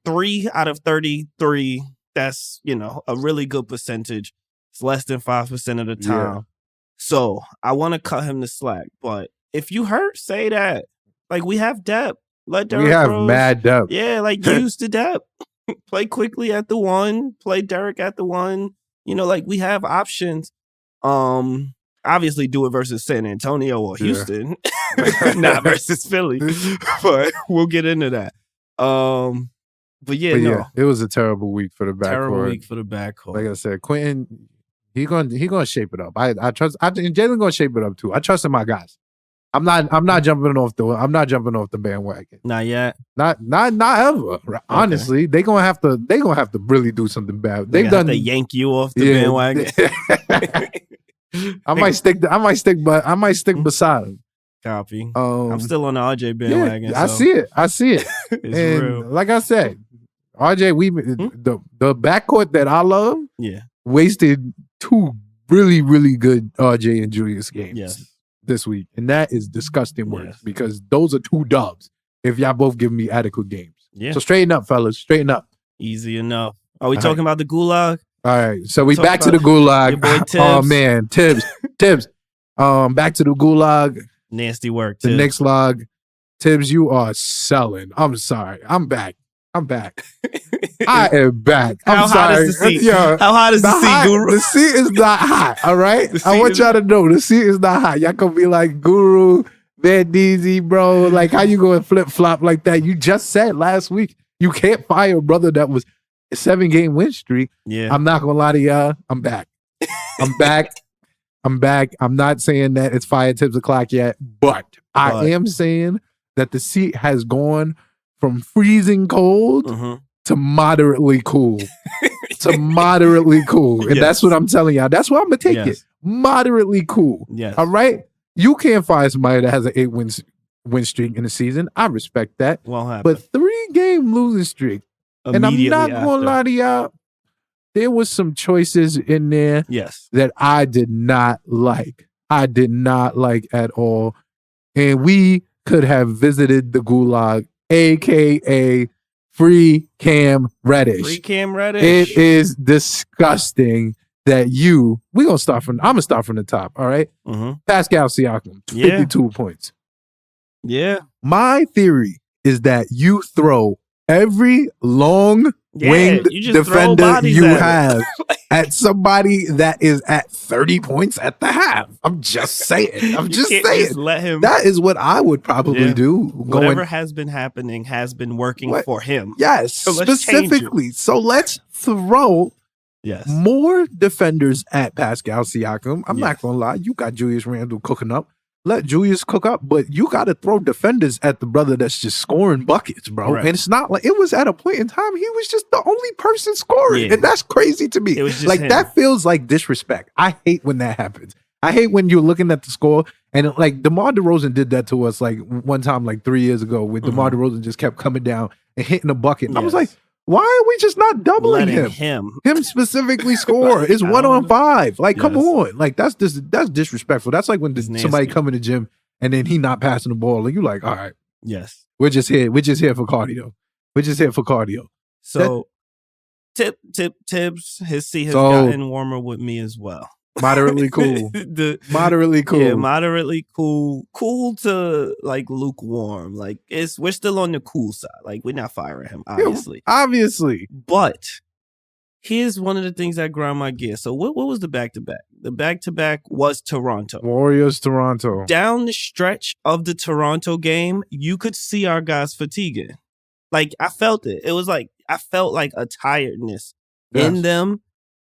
3 out of 33, that's, a really good percentage. It's less than 5% of the time. Yeah. So I want to cut him the slack. But if you hurt, say that. Like, we have depth. Let Derrick Rose, mad depth. Yeah, like, use the depth. Play quickly at the 1. Play Derrick at the 1. Like we have options. Obviously do it versus San Antonio or Houston, not versus Philly. But we'll get into that. But yeah, it was a terrible week for the backcourt. Terrible week for the backcourt. Like I said, Quentin, he gonna shape it up. I trust. And Jalen gonna shape it up too. I trust in my guys. I'm not jumping off the bandwagon. Not yet. Not ever. Okay. Honestly, they gonna have to really do something bad. They've done to yank you off the bandwagon. I might stick beside him. Copy. I'm still on the RJ bandwagon. Yeah, I see it. It's and real. Like I said, RJ, the backcourt that I love, wasted 2 really, really good RJ and Julius games this week. And that is disgusting work because those are 2 dubs if y'all both give me adequate games. Yeah. So straighten up, fellas. Straighten up. Easy enough. Are we talking about the gulag? All right. So we back to the gulag. Your boy Tibbs. Oh man, Tibbs. Back to the gulag. Nasty work, Tibbs. The Knicks log. Tibbs, you are selling. I'm sorry. I'm back. I am back. I'm sorry. Hot is the seat? How hot is the seat, Guru? The seat is not hot, all right? I want y'all to know the seat is not hot. Y'all gonna be like, Guru, Van Deezy, bro. Like, how you gonna flip-flop like that? You just said last week you can't fire a brother that was a 7-game win streak. Yeah. I'm not gonna lie to y'all. I'm back. I'm back. I'm not saying that it's fire Tibbs o'clock yet, but I am saying that the seat has gone from freezing cold to moderately cool. And that's what I'm telling y'all. That's what I'm going to take it. Moderately cool. Yes. All right? You can't fire somebody that has an 8-win streak in a season. I respect that. Won't happen. But 3-game losing streak. And I'm not going to lie to y'all. There was some choices in there that I did not like. I did not like at all. And we could have visited the gulag, a.k.a. Free Cam Reddish. Free Cam Reddish. It is disgusting that I'm going to start from the top, all right? Pascal Siakam, 52 points. Yeah. My theory is that you throw every long-winged defender you have at somebody that is at 30 points at the half. I'm just saying. Just let him. That is what I would probably do. Whatever has been happening has been working for him. Yes, so specifically. So let's throw more defenders at Pascal Siakam. I'm not going to lie. You got Julius Randle cooking up. Let Julius cook up, but you got to throw defenders at the brother that's just scoring buckets, bro. Right. And it's not like it was at a point in time he was just the only person scoring, and that's crazy to me. It was just like him. That feels like disrespect. I hate when that happens. I hate when you're looking at the score and like DeMar DeRozan did that to us like one time like 3 years ago when DeMar DeRozan just kept coming down and hitting a bucket. And I was like, why are we just not doubling him? Him specifically score. It's 1-on-5. Like, come on. Like, that's disrespectful. That's like when somebody come in the gym and then he not passing the ball. And you like, all right. Yes. We're just here for cardio. So Tibbs, his seat has gotten warmer with me as well. Moderately cool. Moderately cool. Yeah, moderately cool. Cool to like lukewarm. Like we're still on the cool side. Like we're not firing him, obviously. Yeah, obviously. But here's one of the things that grind my gear. So what was the back-to-back? The back-to-back was Toronto. Warriors, Toronto. Down the stretch of the Toronto game, you could see our guys fatiguing. Like I felt it. It was like I felt like a tiredness in them.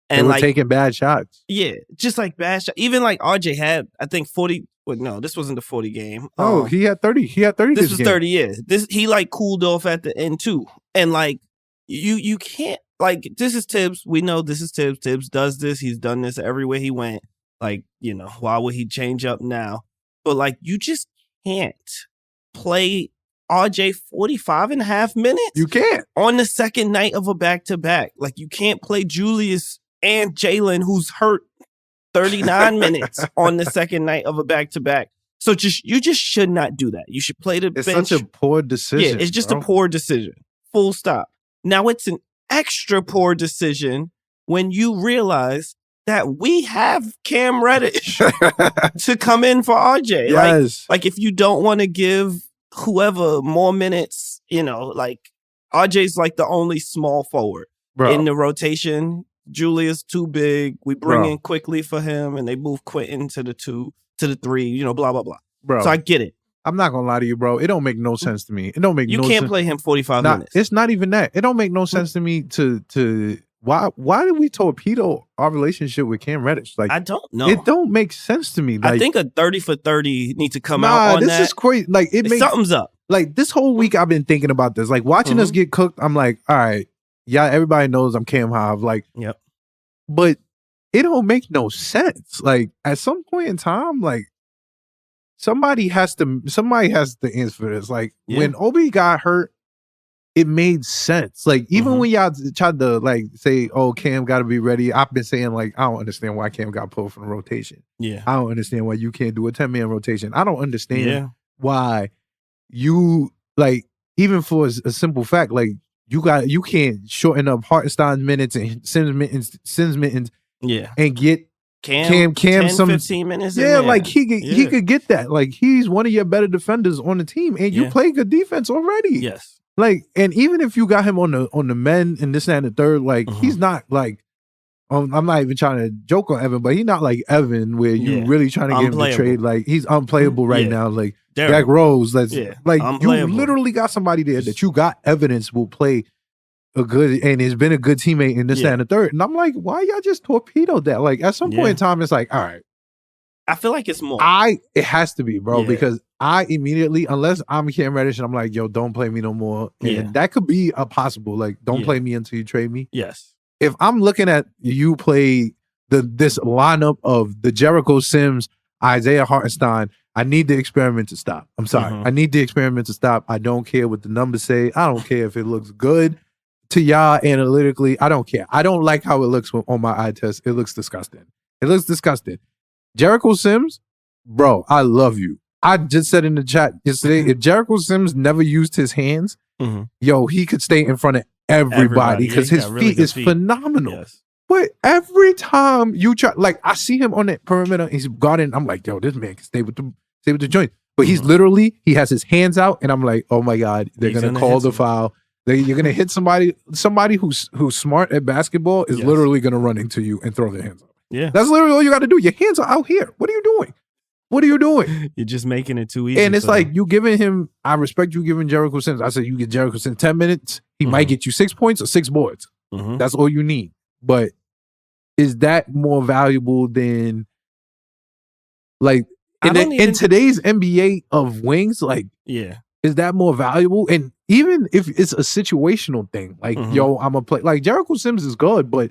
And they were taking bad shots. Yeah, just like bad shots. Even like RJ had, I think 40. Well, no, this wasn't the 40 game. Oh, he had 30. He had 30. This was game. 30. Yeah, he like cooled off at the end too. And like you can't like this is Tibbs. We know this is Tibbs. Tibbs does this. He's done this everywhere he went. Like why would he change up now? But like you just can't play RJ 45 and a half minutes. You can't on the second night of a back to back. Like you can't play Julius and Jalen, who's hurt 39 minutes on the second night of a back-to-back. So you just should not do that. You should play the bench. It's such a poor decision. Yeah, it's just a poor decision. Full stop. Now, it's an extra poor decision when you realize that we have Cam Reddish to come in for RJ. Yes. Like if you don't want to give whoever more minutes, like RJ's like the only small forward in the rotation. Julius too big. We bring in quickly for him, and they move Quentin to the 2, to the 3. Blah blah blah. Bro. So I get it. I'm not gonna lie to you, bro. It don't make no sense to me. It don't make no sense. You can't play him 45 minutes. It's not even that. It don't make no sense to me to why did we torpedo our relationship with Cam Reddish? Like, I don't know. It don't make sense to me. Like, I think a 30 for 30 needs to come out on this that. Is crazy. Like, something's up. Like, this whole week I've been thinking about this. Like, watching us get cooked, I'm like, all right, yeah, everybody knows I'm Cam Hive. Like, yep. But it don't make no sense. Like, at some point in time, like, somebody has to answer for this. Like, when Obi got hurt, it made sense. Like, even when y'all tried to like say, "Oh, Cam got to be ready," I've been saying like, I don't understand why Cam got pulled from the rotation. Yeah, I don't understand why you can't do a 10-man rotation. I don't understand why you like, even for a simple fact, like you can't shorten up Hartenstein minutes and Sims minutes. And get Cam 10, some 15 minutes. Like he could get that. Like, he's one of your better defenders on the team, and you play good defense already. Yes. Like, and even if you got him on the men and this and the third, like he's not like, I'm not even trying to joke on Evan, but he's not like Evan where you really trying to get him to trade. Like, he's unplayable right now. Like Jack Rose, like you literally got somebody there that you got evidence will play a good and has been a good teammate in this and the third. And I'm like, why y'all just torpedoed that? Like, at some point in time, it's like, all right. I feel like it's more. It has to be, bro, because I immediately, unless I'm Cam Reddish and I'm like, yo, don't play me no more. And that could be a possible, like, don't play me until you trade me. Yes. If I'm looking at you play this lineup of the Jericho Sims, Isaiah Hartenstein, I need the experiment to stop. I'm sorry. I need the experiment to stop. I don't care what the numbers say. I don't care if it looks good to y'all analytically. I don't care. I don't like how it looks on my eye test. It looks disgusting. Jericho Sims, bro, I love you. I just said in the chat yesterday, if Jericho Sims never used his hands, yo, he could stay in front of everybody because his feet is phenomenal. Yes. But every time you try, like, I see him on that perimeter, he's guarding. I'm like, yo, this man can stay with the joint. But he's literally, he has his hands out, and I'm like, oh my God, they're gonna call the foul. You're gonna hit somebody. Somebody who's smart at basketball is literally gonna run into you and throw their hands up. Yeah. That's literally all you got to do. Your hands are out here. What are you doing? You're just making it too easy. And it's like, you giving him, I respect you giving Jericho Sims. I said, you get Jericho Sims 10 minutes, he might get you 6 points or 6 boards. That's all you need. But is that more valuable than, like, in today's NBA of wings, like, is that more valuable? And even if it's a situational thing, like, yo, I'm a play, like, Jericho Sims is good, but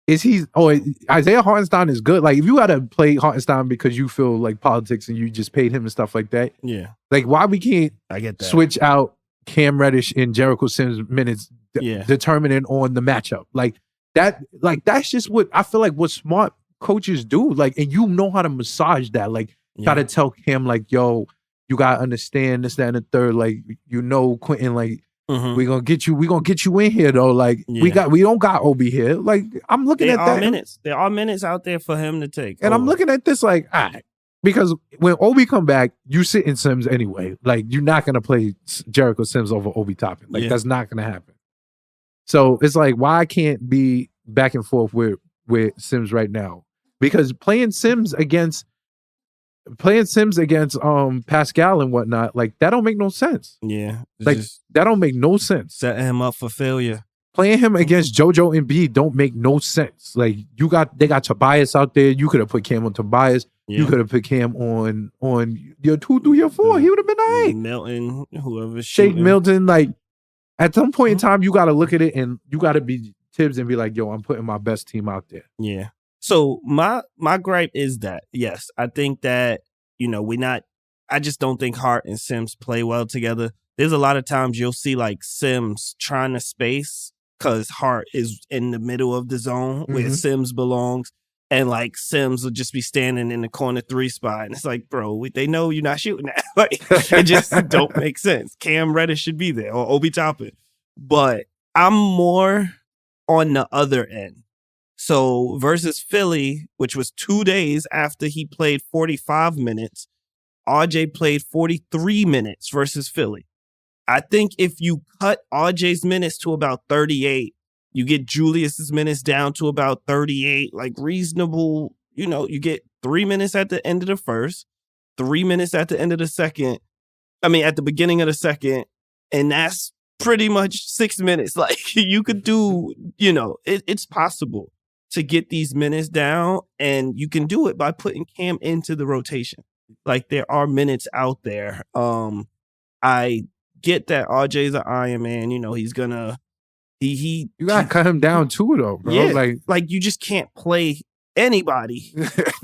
Isaiah Hartenstein is good. Like, if you got to play Hartenstein because you feel like politics and you just paid him and stuff like that. Yeah. Like, why we can't switch out Cam Reddish and Jericho Sims minutes determining on the matchup. Like, that's just what I feel like what smart coaches do. Like, and you know how to massage that. Like, try to tell Cam, like, yo, you got to understand this, that, and the third. Like, you know, Quentin, like, we gonna get you in here though. Like, we don't got Obi here. Like, I'm looking at that. There are minutes out there for him to take. And I'm looking at this like, all right. Because when Obi come back, you sit in Sims anyway. Like, you're not gonna play Jericho Sims over Obi Toppin. Like, that's not gonna happen. So it's like, why I can't be back and forth with Sims right now? Because playing Sims against Pascal and whatnot, like, that don't make no sense. Yeah. Like, that don't make no sense. Setting him up for failure. Playing him against JoJo and B don't make no sense. Like, they got Tobias out there. You could have put Cam on Tobias. Yeah. You could have put Cam on your 2 through your 4. He would have been all right. Milton, whoever's Shake Milton. Like, at some point in time, you got to look at it and you got to be Tibbs and be like, yo, I'm putting my best team out there. Yeah. So my gripe is that, yes, I think that, I just don't think Hart and Sims play well together. There's a lot of times you'll see like Sims trying to space because Hart is in the middle of the zone where Sims belongs. And like Sims will just be standing in the corner 3 spot. And it's like, bro, they know you're not shooting that. Like, it just don't make sense. Cam Reddish should be there or Obi Toppin. But I'm more on the other end. So versus Philly, which was 2 days after he played 45 minutes, RJ played 43 minutes versus Philly. I think if you cut RJ's minutes to about 38, you get Julius's minutes down to about 38, like reasonable, you get 3 minutes at the end of the first. 3 minutes at the end of the second. I mean, at the beginning of the second, and that's pretty much 6 minutes. Like, you could do, it's possible to get these minutes down, and you can do it by putting Cam into the rotation. Like, there are minutes out there. I get that RJ's an Iron Man. He's gonna you gotta cut him down too, though, bro. Yeah, like you just can't play anybody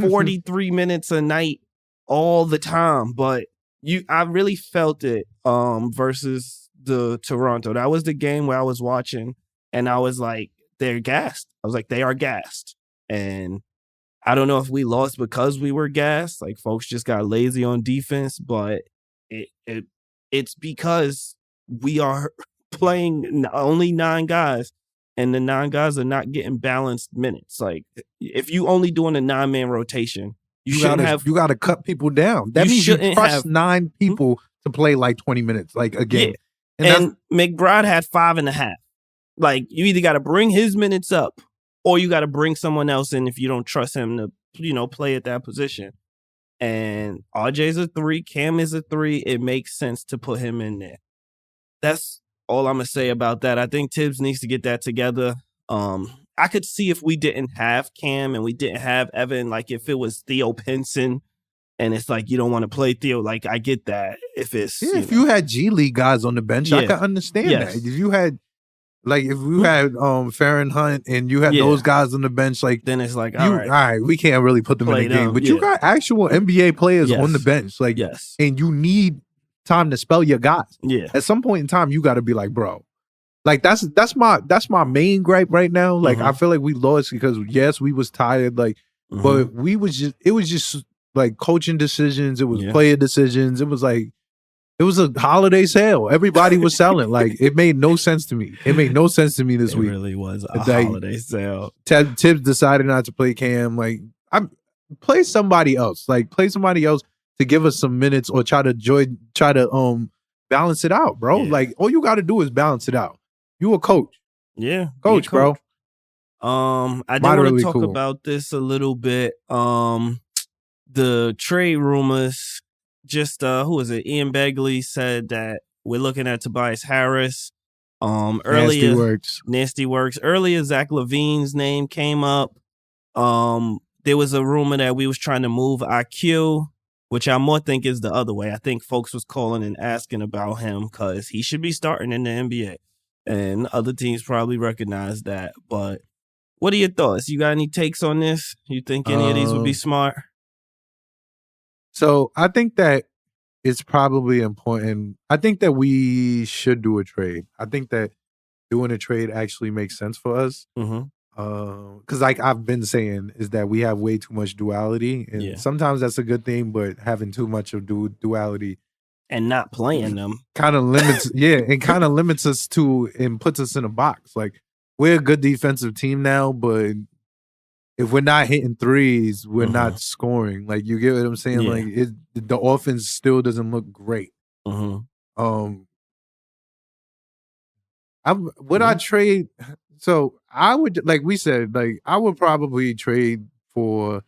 43 minutes a night all the time. But I really felt it versus the Toronto. That was the game where I was watching, and I was like, they're gassed. I was like, they are gassed. And I don't know if we lost because we were gassed. Like, folks just got lazy on defense, but it's because we are playing only 9 guys, and the 9 guys are not getting balanced minutes. Like, if you only doing a 9-man rotation, you gotta cut people down. That means you trust 9 people to play like 20 minutes, like a game. Yeah. And McBride had 5.5. Like, you either got to bring his minutes up, or you got to bring someone else in if you don't trust him to, play at that position. And RJ's a 3, Cam is a 3. It makes sense to put him in there. That's all I'm going to say about that. I think Tibbs needs to get that together. I could see if we didn't have Cam and we didn't have Evan, like if it was Theo Pinson, and it's like you don't want to play Theo. Like, I get that. If it's if you had G League guys on the bench, I could understand that. If you had Farron Hunt and you had those guys on the bench, like, then it's like, all right, we can't really put them in the game. But you got actual NBA players on the bench, like, and you need time to spell your guys. Yeah. At some point in time, you got to be like, bro, like that's my main gripe right now. Like, I feel like we lost because we was tired, like, but it was just like coaching decisions. It was player decisions. It was like. It was a holiday sale. Everybody was selling. Like, it made no sense to me. It made no sense to me this week. It really was a holiday sale. Tibbs decided not to play Cam. Like, play somebody else. Like, play somebody else to give us some minutes or try to balance it out, bro. Yeah. Like, all you got to do is balance it out. You a coach. Yeah. Coach, bro. I do want to talk about this a little bit. The trade rumors. Just who is it? Ian Begley said that we're looking at Tobias Harris. Earlier, Nasty Works. Earlier, Zach LaVine's name came up. There was a rumor that we was trying to move IQ, which I more think is the other way. I think folks was calling and asking about him because he should be starting in the NBA, and other teams probably recognize that. But what are your thoughts? You got any takes on this? You think any of these would be smart? So I think that it's probably important. I think that we should do a trade. I think that doing a trade actually makes sense for us. Because like I've been saying, is that we have way too much duality. And sometimes that's a good thing, but having too much of duality and not playing them kind of limits, it kind of limits us to and puts us in a box. Like, we're a good defensive team now, but if we're not hitting threes, we're not scoring. Like, you get what I'm saying? Like, the offense still doesn't look great. I trade? So I would, like we said, like I would probably trade for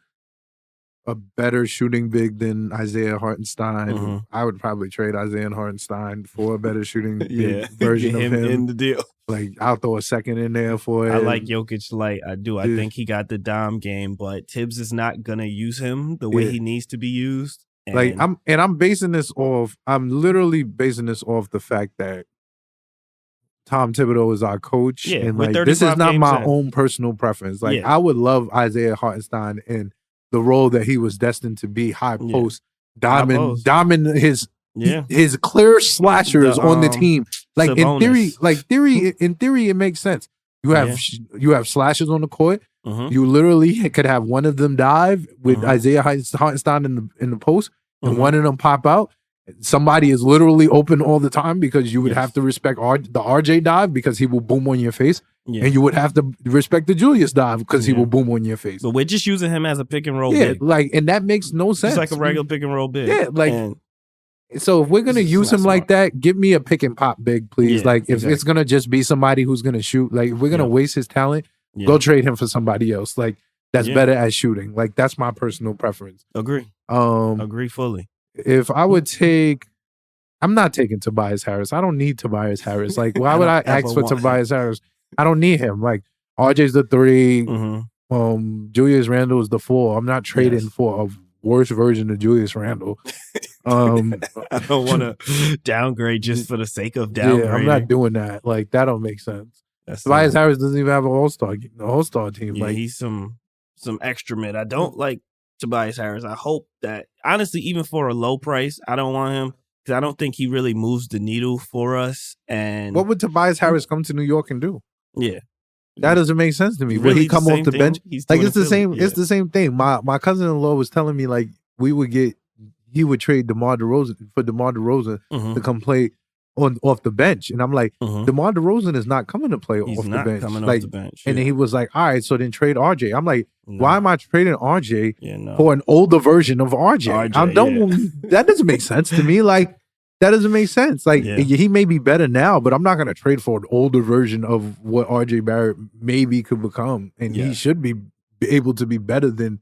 a better shooting big than Isaiah Hartenstein. I would probably trade Isaiah Hartenstein for a better shooting big version of him in the deal. Like, I'll throw a second in there for it. I like Jokic light. I do. I think he got the dime game, but Tibbs is not gonna use him the way he needs to be used. And I'm basing this off. I'm literally basing this off the fact that Tom Thibodeau is our coach, and like this is not my own personal preference. Like, I would love Isaiah Hartenstein in the role that he was destined to be, high post, diamond his clear slashers on the team. Like, in theory, it makes sense. You have slashers on the court. You literally could have one of them dive with Isaiah Hartenstein in the post, and one of them pop out. Somebody is literally open all the time because you would have to respect the RJ dive because he will boom on your face. And you would have to respect the Julius dive because he will boom on your face. But we're just using him as a pick and roll big. Like, and that makes no sense. It's like a regular pick and roll big. Yeah, like, so if we're going to use him like that, give me a pick and pop big, please. Yeah, like, if it's going to just be somebody who's going to shoot, like, if we're going to waste his talent, go trade him for somebody else. Like, that's better at shooting. Like, that's my personal preference. Agree fully. If I would take, I'm not taking Tobias Harris. I don't need Tobias Harris. Like, why would I ask for Tobias Harris? I don't need him. Like, RJ's the 3. Julius Randle is the 4. I'm not trading for a worse version of Julius Randle. I don't want to downgrade just for the sake of downgrading. Yeah, I'm not doing that. Like, that don't make sense. Tobias Harris doesn't even have an all-star team. Yeah, like, he's some extra mid. I don't like Tobias Harris. I hope that, honestly, even for a low price, I don't want him because I don't think he really moves the needle for us. And what would Tobias Harris come to New York and do? Yeah. That doesn't make sense to me. Really Will he come off the bench? Like, it's the same. Yeah. It's the same thing. My cousin-in-law was telling me, like, he would trade DeMar DeRozan to come play off the bench, and I'm like, DeMar DeRozan is not coming to play off the bench. Coming like, off the bench. And then he was like, all right, so then trade RJ. I'm like, why am I trading RJ for an older version of RJ? That doesn't make sense to me. Like, that doesn't make sense. Like, he may be better now, but I'm not going to trade for an older version of what RJ Barrett maybe could become. And he should be able to be better than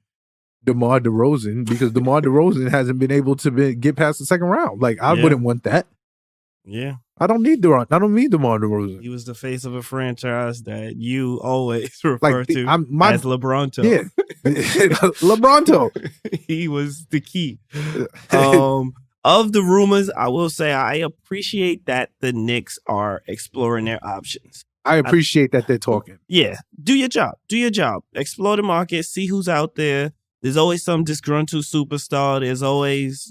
DeMar DeRozan, because DeMar DeRozan hasn't been able to get past the second round. Like, I wouldn't want that. Yeah. I don't need DeMar DeRozan. He was the face of a franchise that you always refer to as LeBronto. Yeah. LeBronto. He was the key. Of the rumors, I will say I appreciate that the Knicks are exploring their options. I appreciate that they're talking. Yeah. Do your job. Explore the market. See who's out there. There's always some disgruntled superstar. There's always,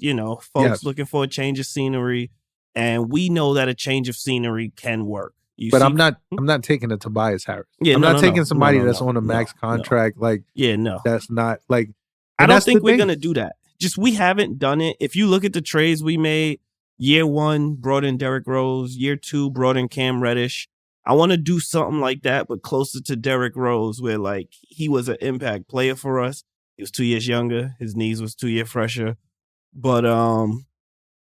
folks looking for a change of scenery. And we know that a change of scenery can work. I'm not taking a Tobias Harris. Yeah, I'm not taking somebody that's on a max contract. Like, that's not like. I don't think we're gonna do that. Just, we haven't done it. If you look at the trades we made, year 1 brought in Derrick Rose, year 2 brought in Cam Reddish. I want to do something like that, but closer to Derrick Rose, where like he was an impact player for us. He was 2 years younger. His knees was 2 years fresher. But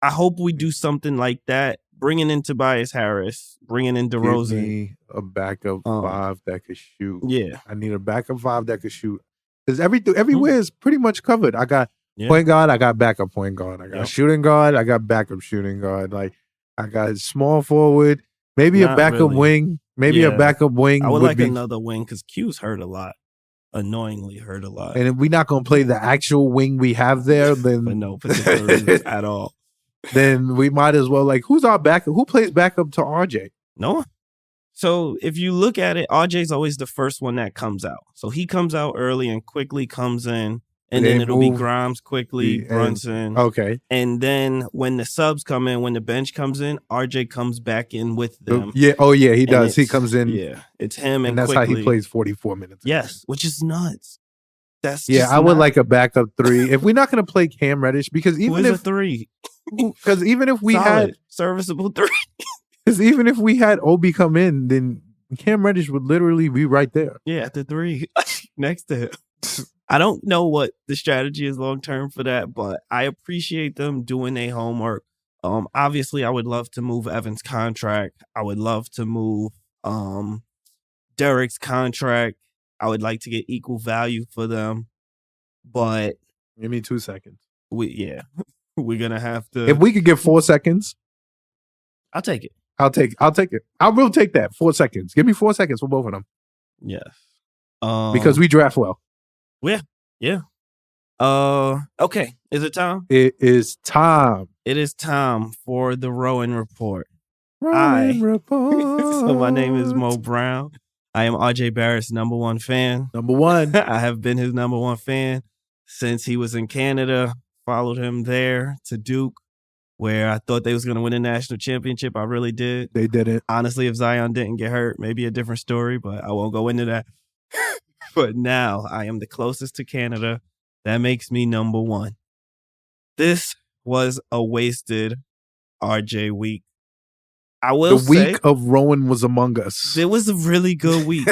I hope we do something like that. Bringing in Tobias Harris, bringing in DeRozan. Give me a backup 5 that could shoot. Yeah. I need a backup 5 that could shoot. Because everywhere is pretty much covered. I got point guard, I got backup point guard. I got shooting guard, I got backup shooting guard. Like, I got small forward, maybe a backup wing. Maybe a backup wing. I would like another wing because Q's hurt a lot. Annoyingly hurt a lot. And if we're not going to play the actual wing we have there, then for no particular reasons at all. Then we might as well, like, who's our backup? Who plays backup to RJ? No one. So if you look at it, RJ's always the first one that comes out. So he comes out early and quickly comes in. And then it'll be Grimes quickly, Brunson. Okay. And then when the subs come in, when the bench comes in, RJ comes back in with them. Yeah. Oh, yeah, he does. He comes in. Yeah. It's him and that's quickly. How he plays 44 minutes. Yes, which is nuts. That's I would like a backup 3. If we're not going to play Cam Reddish, because even if a 3, because even if we had serviceable 3, because even if we had Obi come in, then Cam Reddish would literally be right there. Yeah, at the 3 next to him. I don't know what the strategy is long term for that, but I appreciate them doing their homework. Obviously, I would love to move Evan's contract. I would love to move Derek's contract. I would like to get equal value for them, but give me 2 seconds. We're gonna have to. If we could get 4 seconds, I'll take it. I'll take it. I will take that 4 seconds. Give me 4 seconds for both of them. Yes, because we draft well. Yeah. Okay. Is it time? It is time. It is time for the Rowan Report. Report. So my name is Mo Brown. I am RJ Barrett's #1 fan. #1. I have been his #1 fan since he was in Canada. Followed him there to Duke, where I thought they was going to win a national championship. I really did. They didn't. Honestly, if Zion didn't get hurt, maybe a different story, but I won't go into that. But now I am the closest to Canada. That makes me #1. This was a wasted RJ week. I will say. The week of Rowan was among us. It was a really good week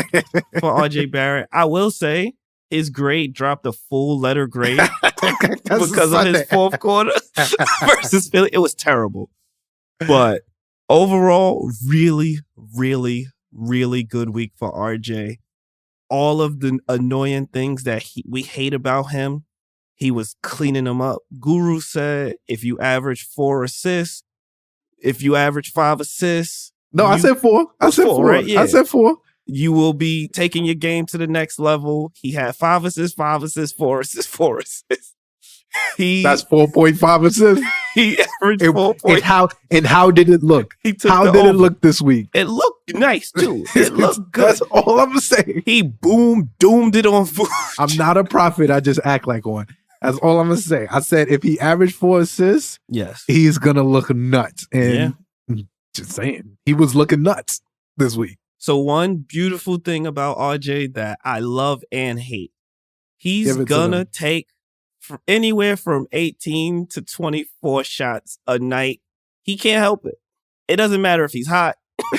for RJ Barrett. I will say his grade dropped a full letter grade because of his fourth quarter versus Philly. It was terrible. But overall, really, really, really good week for RJ. All of the annoying things that we hate about him, he was cleaning them up. Guru said if you average 4 assists, if you average 5 assists. No, I said 4. I said 4. Right? Yeah. I said 4. You will be taking your game to the next level. He had 5 assists, 4 assists. That's 4.5 assists. He averaged 4 points. And how did it look? How did it look this week? It looked nice too. It looked good. That's all I'm saying. He doomed it on food. I'm not a prophet. I just act like one. That's all I'm gonna say. I said if he averaged 4 assists, yes, he's gonna look nuts. And just saying, he was looking nuts this week. So one beautiful thing about RJ that I love and hate, he's gonna take anywhere from 18 to 24 shots a night. He can't help it. It doesn't matter if he's hot.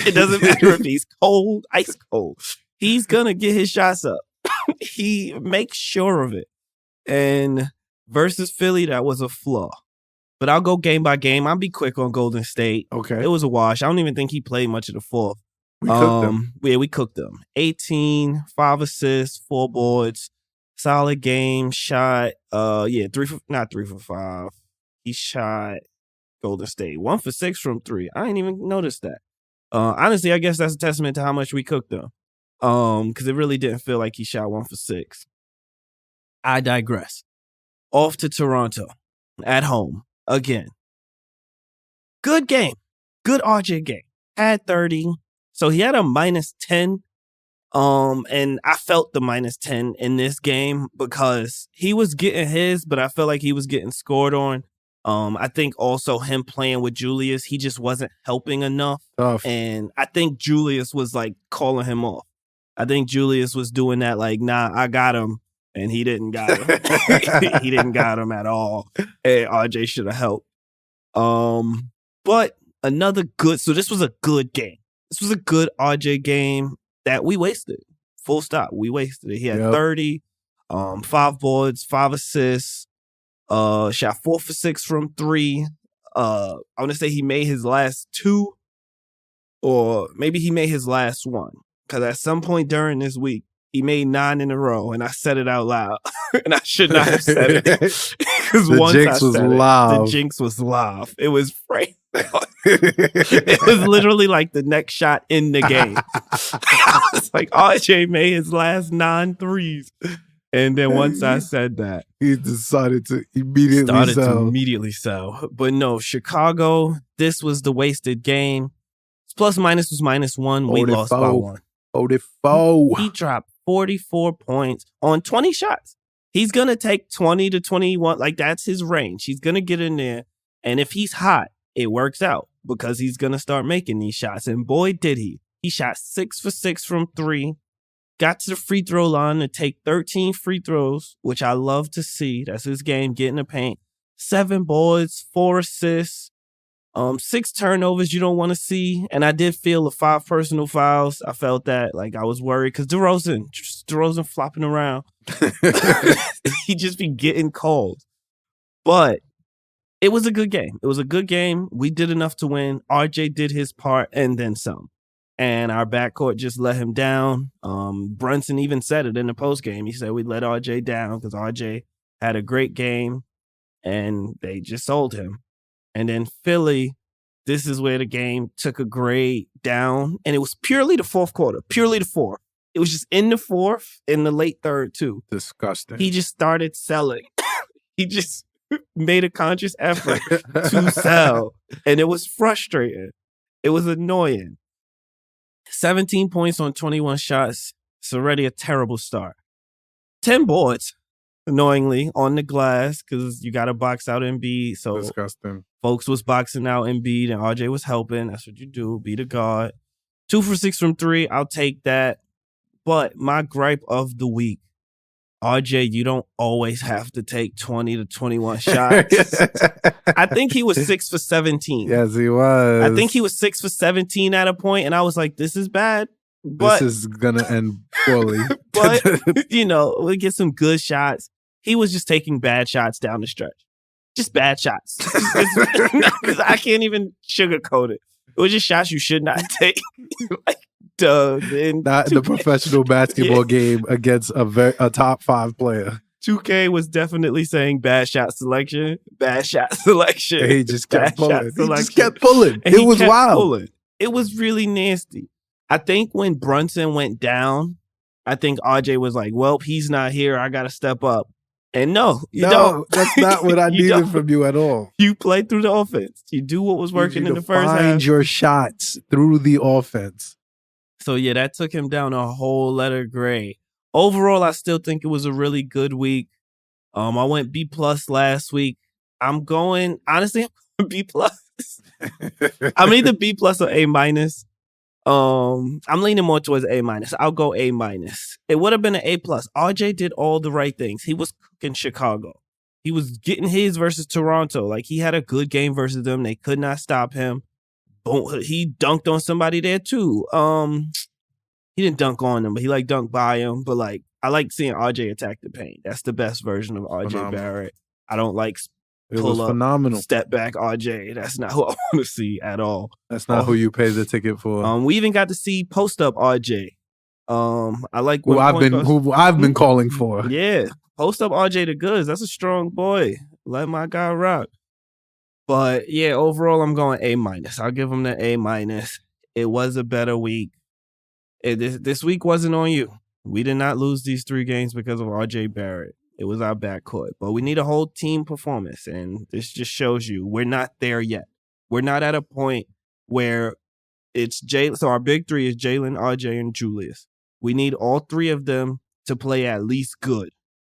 It doesn't matter if he's cold, ice cold. He's gonna get his shots up. He makes sure of it. And versus Philly, that was a flaw. But I'll go game by game. I'll be quick on Golden State. Okay. It was a wash. I don't even think he played much of the fourth. We cooked them. Yeah, we cooked them. 18, 5 assists, 4 boards. Solid game. Shot, not 3 for 5. He shot Golden State 1 for 6 from 3. I didn't even notice that. Honestly, I guess that's a testament to how much we cooked them. Because it really didn't feel like he shot 1 for 6. I digress. Off to Toronto. At home. Again. Good game. Good RJ game. Had 30. So he had a minus 10. And I felt the minus 10 in this game because he was getting his, but I felt like he was getting scored on. I think also him playing with Julius, he just wasn't helping enough. Tough. And I think Julius was like calling him off. I think Julius was doing that like, nah, I got him. And he didn't got him. He didn't got him at all. And RJ should have helped. But another good, so this was a good game. This was a good RJ game that we wasted. Full stop. We wasted it. He had 30, 5 boards, 5 assists, shot 4 for 6 from 3. I want to say he made his last 2, or maybe he made his last 1. Because at some point during this week, he made 9 in a row, and I said it out loud. And I should not have said it. Because once I said the jinx was live. It was frank. It was literally like the next shot in the game. It's like RJ made his last 9 threes. And then once I said that, he decided to immediately sell. But no, Chicago, this was the wasted game. Plus minus was -1. We lost by 1. He dropped 44 points on 20 shots. He's going to take 20 to 21. Like, that's his range. He's going to get in there. And if he's hot, it works out because he's going to start making these shots. And boy, did he. He shot 6 for 6 from 3. Got to the free throw line to take 13 free throws, which I love to see. That's his game, getting the paint. 7 boards, 4 assists. 6 turnovers you don't want to see. And I did feel the 5 personal fouls. I felt that. Like, I was worried because DeRozan flopping around. He just be getting called. But it was a good game. It was a good game. We did enough to win. RJ did his part and then some. And our backcourt just let him down. Brunson even said it in the postgame. He said we let RJ down because RJ had a great game and they just sold him. And then Philly, this is where the game took a grade down. And it was purely the fourth quarter, purely the fourth. It was just in the fourth, in the late third, too. Disgusting. He just started selling. He just made a conscious effort to sell. And it was frustrating. It was annoying. 17 points on 21 shots. It's already a terrible start. 10 boards, annoyingly, on the glass because you got to box out Embiid. So disgusting. Folks was boxing out Embiid and RJ was helping. That's what you do. Be the guard. 2 for 6 from 3. I'll take that. But my gripe of the week, RJ, you don't always have to take 20 to 21 shots. I think he was 6 for 17. Yes, he was. I think he was 6 for 17 at a point, and I was like, this is bad. But, this is going to end poorly. But, we get some good shots. He was just taking bad shots down the stretch. Just bad shots. I can't even sugarcoat it. It was just shots you should not take. Not in the professional basketball game against a top 5 player. 2K was definitely saying bad shot selection. Bad shot selection. He just kept pulling. He just kept pulling. It was wild. Pulling. It was really nasty. I think when Brunson went down, I think RJ was like, well, he's not here. I got to step up. And no, you don't. That's not what I needed from you at all. You played through the offense. You do what was working in the first half. Find your shots through the offense. So, yeah, that took him down a whole letter grade. Overall, I still think it was a really good week. I went B+ last week. I'm going B+. I'm either B+ or A-. I'm leaning more towards A-. I'll go A-. It would have been an A+. RJ did all the right things. He was cooking Chicago. He was getting his versus Toronto. Like, he had a good game versus them. They could not stop him. Boom. He dunked on somebody there too. He didn't dunk on them, but he dunked by him. But I like seeing RJ attack the paint. That's the best version of RJ Barrett. I don't like pull up, phenomenal step back RJ. That's not who I want to see at all. That's not who you pay the ticket for. We even got to see post up RJ. I like who I've been calling for. Yeah, post up RJ the goods. That's a strong boy. Let my guy rock. But yeah, overall I'm going A-. I'll give him the A-. It was a better week. This week wasn't on you. We did not lose these 3 games because of RJ Barrett. It was our backcourt. But we need a whole team performance, and this just shows you we're not there yet. We're not at a point where it's Jalen. So our big 3 is Jalen, RJ, and Julius. We need all 3 of them to play at least good.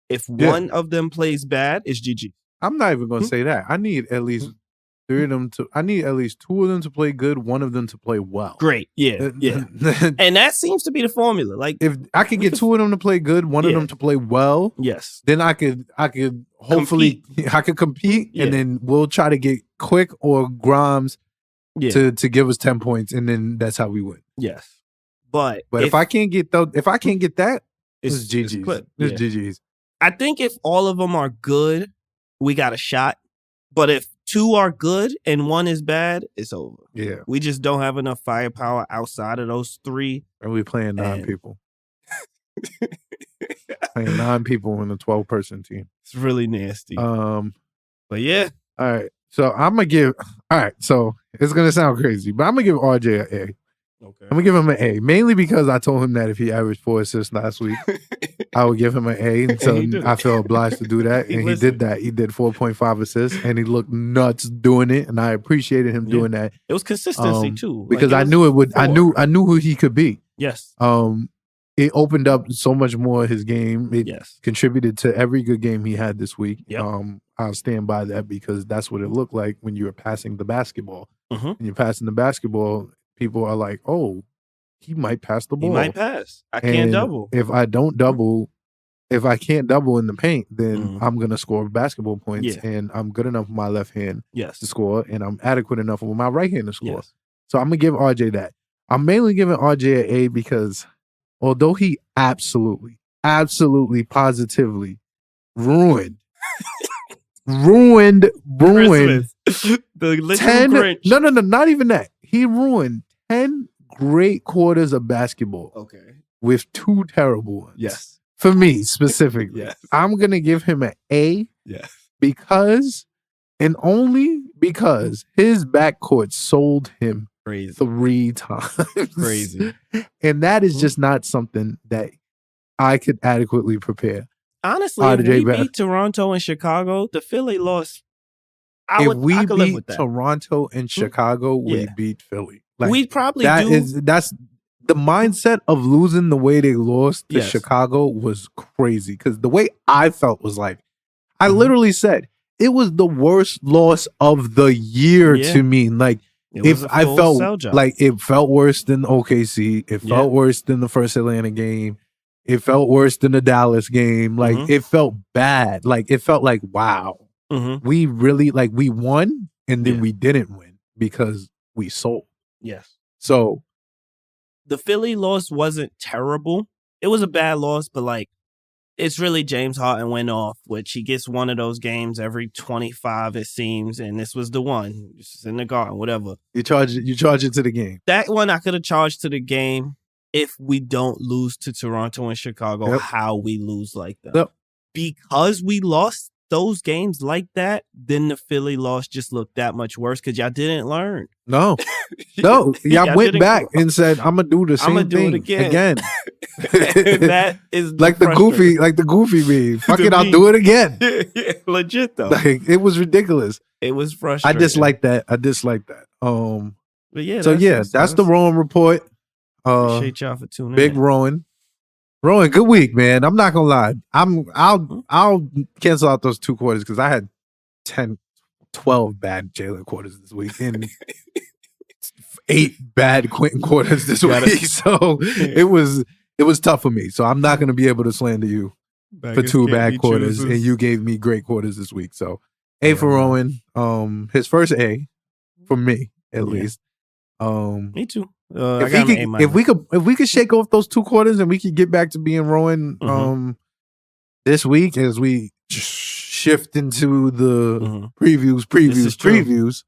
If one of them plays bad, it's GG. I'm not even going to say that. I need at least 3 of them I need at least 2 of them to play good, 1 of them to play well. Great. Yeah. And that seems to be the formula. If I could get 2 of them to play good, 1 of them to play well, yes, then I could hopefully compete, and then we'll try to get Quick or Grimes to give us 10 points, and then that's how we win. Yes. But if I can't get that, it's GG's. It's GG's. I think if all of them are good, we got a shot. But if 2 are good and 1 is bad, it's over. Yeah. We just don't have enough firepower outside of those 3. And we playing 9 people. Playing 9 people in a 12-person team. It's really nasty. But yeah. All right. So I'm going to give... All right. So it's going to sound crazy, but I'm going to give RJ an A. Okay. I'm going to give him an A, mainly because I told him that if he averaged 4 assists last week, I would give him an A. And so I felt obliged to do that. And he did that. He did 4.5 assists, and he looked nuts doing it. And I appreciated him doing that. It was consistency too. Because I knew it would. I knew who he could be. Yes. It opened up so much more of his game. It contributed to every good game he had this week. Yep. I'll stand by that because that's what it looked like when you were passing the basketball. Mm-hmm. When you're passing the basketball, people are like, oh, he might pass the ball. He might pass. I can't double. If I can't double in the paint, then I'm going to score basketball points. Yeah. And I'm good enough with my left hand to score. And I'm adequate enough with my right hand to score. Yes. So I'm going to give RJ that. I'm mainly giving RJ an A because although he absolutely, positively ruined the literal 10, Grinch. No, not even that. He ruined 10 great quarters of basketball. Okay. With 2 terrible ones. Yes. For me, specifically. Yes. I'm going to give him an A. Yes. Because, and only because, his backcourt sold him crazy 3 times. Crazy. And that is just not something that I could adequately prepare. Honestly, if we beat Toronto and Chicago, the Philly loss, if we beat Toronto and Chicago, we beat Philly. We probably that's the mindset of losing the way they lost to Chicago was crazy. Because the way I felt was like, I literally said it was the worst loss of the year to me. Like, if I felt like it felt worse than OKC, it felt worse than the first Atlanta game. It felt worse than the Dallas game. Like, it felt bad. Like, it felt like, wow, we really, we won and then we didn't win because we sold. Yes. So the Philly loss wasn't terrible. It was a bad loss, but it's really James Harden went off, which he gets one of those games every 25, it seems, and this was the one. Just in the garden, whatever. You charge it to the game. That one I could have charged to the game if we don't lose to Toronto and Chicago, how we lose like that. because we lost those games like that, then the Philly loss just looked that much worse because y'all didn't learn. No. Y'all went back and said, "I'm gonna do the same thing again." And that is like the goofy meme. Fuck it, I'll do it again. Legit though. Like it was ridiculous. It was frustrating. I dislike that. But yeah, that's the Rowan report. Appreciate y'all for tuning Big in. Rowan, good week, man. I'm not gonna lie. I'll cancel out those 2 quarters because I had 10, 12 bad Jalen quarters this week and 8 bad Quentin quarters this week. So it was tough for me. So I'm not gonna be able to slander you for 2 bad quarters, and you gave me great quarters this week. So A for Rowan. His first A for me at least. Me too. If we could shake off those 2 quarters and we could get back to being Rowan this week as we shift into the previews.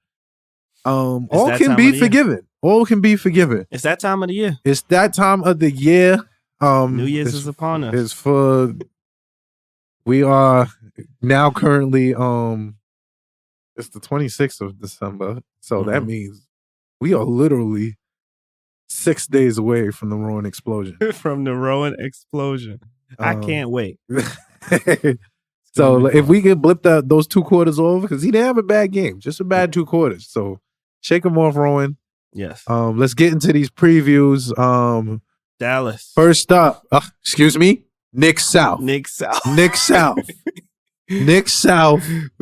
All can be forgiven. All can be forgiven. It's that time of the year. It's that time of the year. New Year's is upon us. We are now currently it's the 26th of December. So that means we are literally 6 days away from the Rowan explosion. From the Rowan explosion. I can't wait. So if we can blip those 2 quarters over, because he didn't have a bad game, just a bad 2 quarters. So shake him off, Rowan. Yes. Let's get into these previews. Dallas. First up, Knicks South. We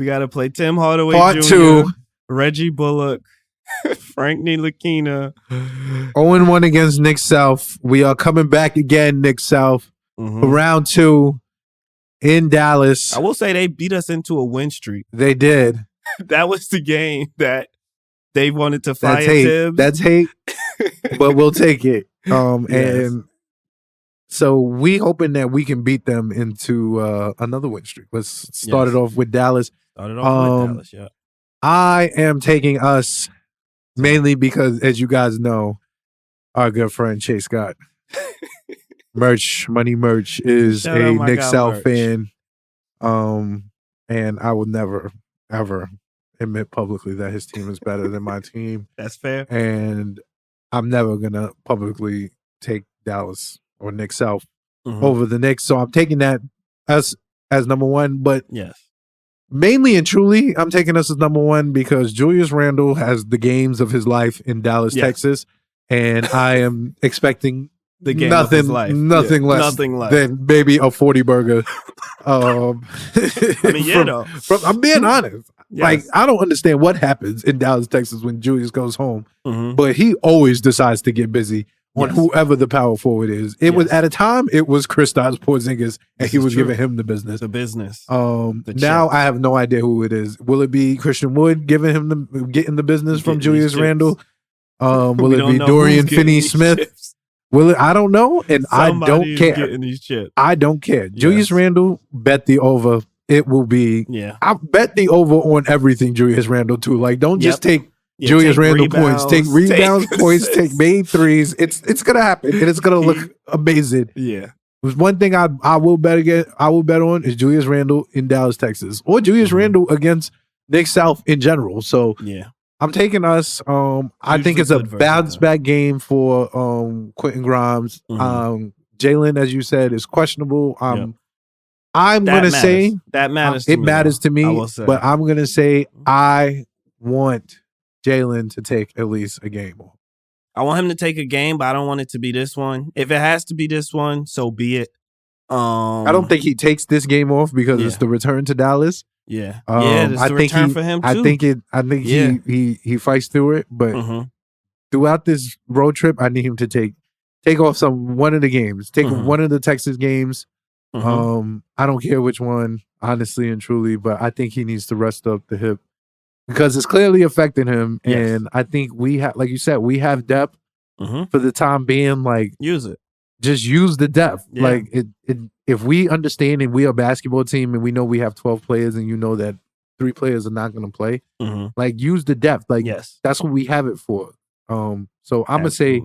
got to play Tim Hardaway Part Jr., 2. Reggie Bullock, Frank Ntilikina. 0-1 against Knicks South. We are coming back again, Knicks South, for round 2 in Dallas. I will say they beat us into a win streak. They did. That was the game that they wanted to fire Tibbs. That's hate, but we'll take it. And so we hoping that we can beat them into another win streak. Let's start it off with Dallas. I am taking us mainly because, as you guys know, our good friend Chase Scott, Money Merch, is a Knicks South fan. And I will never, ever admit publicly that his team is better than my team. That's fair. And I'm never going to publicly take Dallas or Knicks South over the Knicks. So I'm taking that as number 1. But mainly and truly, I'm taking us as number 1 because Julius Randle has the games of his life in Dallas, Texas. And I am expecting the game of his life. Nothing less than maybe a 40 burger. I'm being honest. Yes. Like, I don't understand what happens in Dallas, Texas when Julius goes home, but he always decides to get busy on whoever the power forward is. It was at a time, it was Kristaps Porzingis, and he was giving him the business. Now I have no idea who it is. Will it be Christian Wood getting the business from Julius Randle? Will it be Dorian Finney-Smith? Will it? I don't know, and I don't care. I don't care. Julius Randle, bet the over. It will be. I bet the over on everything Julius Randle too. Like, don't just take Julius Randle points. Take rebounds, points. Take made threes. It's gonna happen, and it's gonna look amazing. There's one thing I will bet again. I will bet on is Julius Randle in Dallas, Texas, or Julius Randle against Knicks South in general. So I'm taking us. I think it's a bounce back game for Quentin Grimes. Jalen, as you said, is questionable. I'm going to say that matters. It matters to me, but I'm going to say I want Jalen to take at least a game off. I want him to take a game, but I don't want it to be this one. If it has to be this one, so be it. I don't think he takes this game off because it's the return to Dallas. I think for him too. I think he fights through it, but throughout this road trip, I need him to take off one of the games. Take one of the Texas games. I don't care which one, honestly and truly, but I think he needs to rest up the hip because it's clearly affecting him. And I think we have, like you said, we have depth for the time being. Like, use it. Just use the depth. Like if we understand and we are a basketball team and we know we have 12 players and you know that 3 players are not going to play, like, use the depth. Like, that's what we have it for. So I'm going to say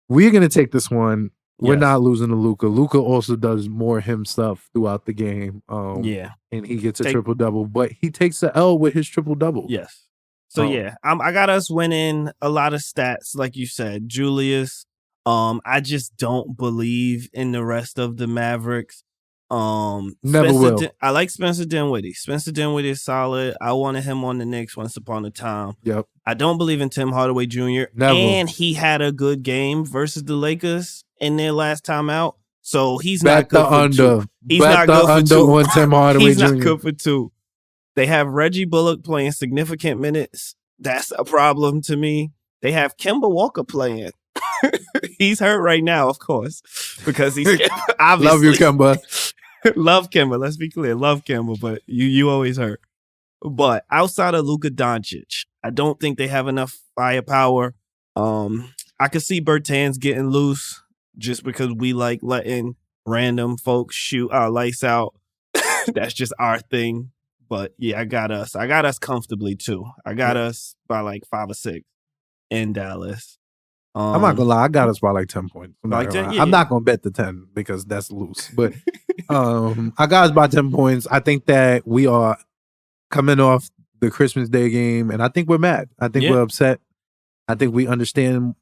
we're going to take this one. We're not losing to Luka. Luka also does more him stuff throughout the game. And he gets a triple-double, but he takes the L with his triple-double. Yes. So, I got us winning a lot of stats, like you said. Julius, I just don't believe in the rest of the Mavericks. Never will. I like Spencer Dinwiddie. Spencer Dinwiddie is solid. I wanted him on the Knicks once upon a time. Yep. I don't believe in Tim Hardaway Jr. Never. And he had a good game versus the Lakers in their last time out. So he's not good for two. He's not good for two. On Tim Hardaway He's Jr. not good for two. They have Reggie Bullock playing significant minutes. That's a problem to me. They have Kemba Walker playing. He's hurt right now, of course, because he's obviously. Love you, Kemba. Love Kemba. Let's be clear. Love Kemba, but you always hurt. But outside of Luka Doncic, I don't think they have enough firepower. I could see Bertans getting loose just because we like letting random folks shoot our lights out. That's just our thing. But yeah, I got us comfortably too. I got us by like 5 or 6 in Dallas. I'm not gonna lie, I got us by like 10 points. I'm not gonna bet the 10 because that's loose. But I got us by 10 points. I think that we are coming off the Christmas Day game, and I think we're mad. I think we're upset. I think we understand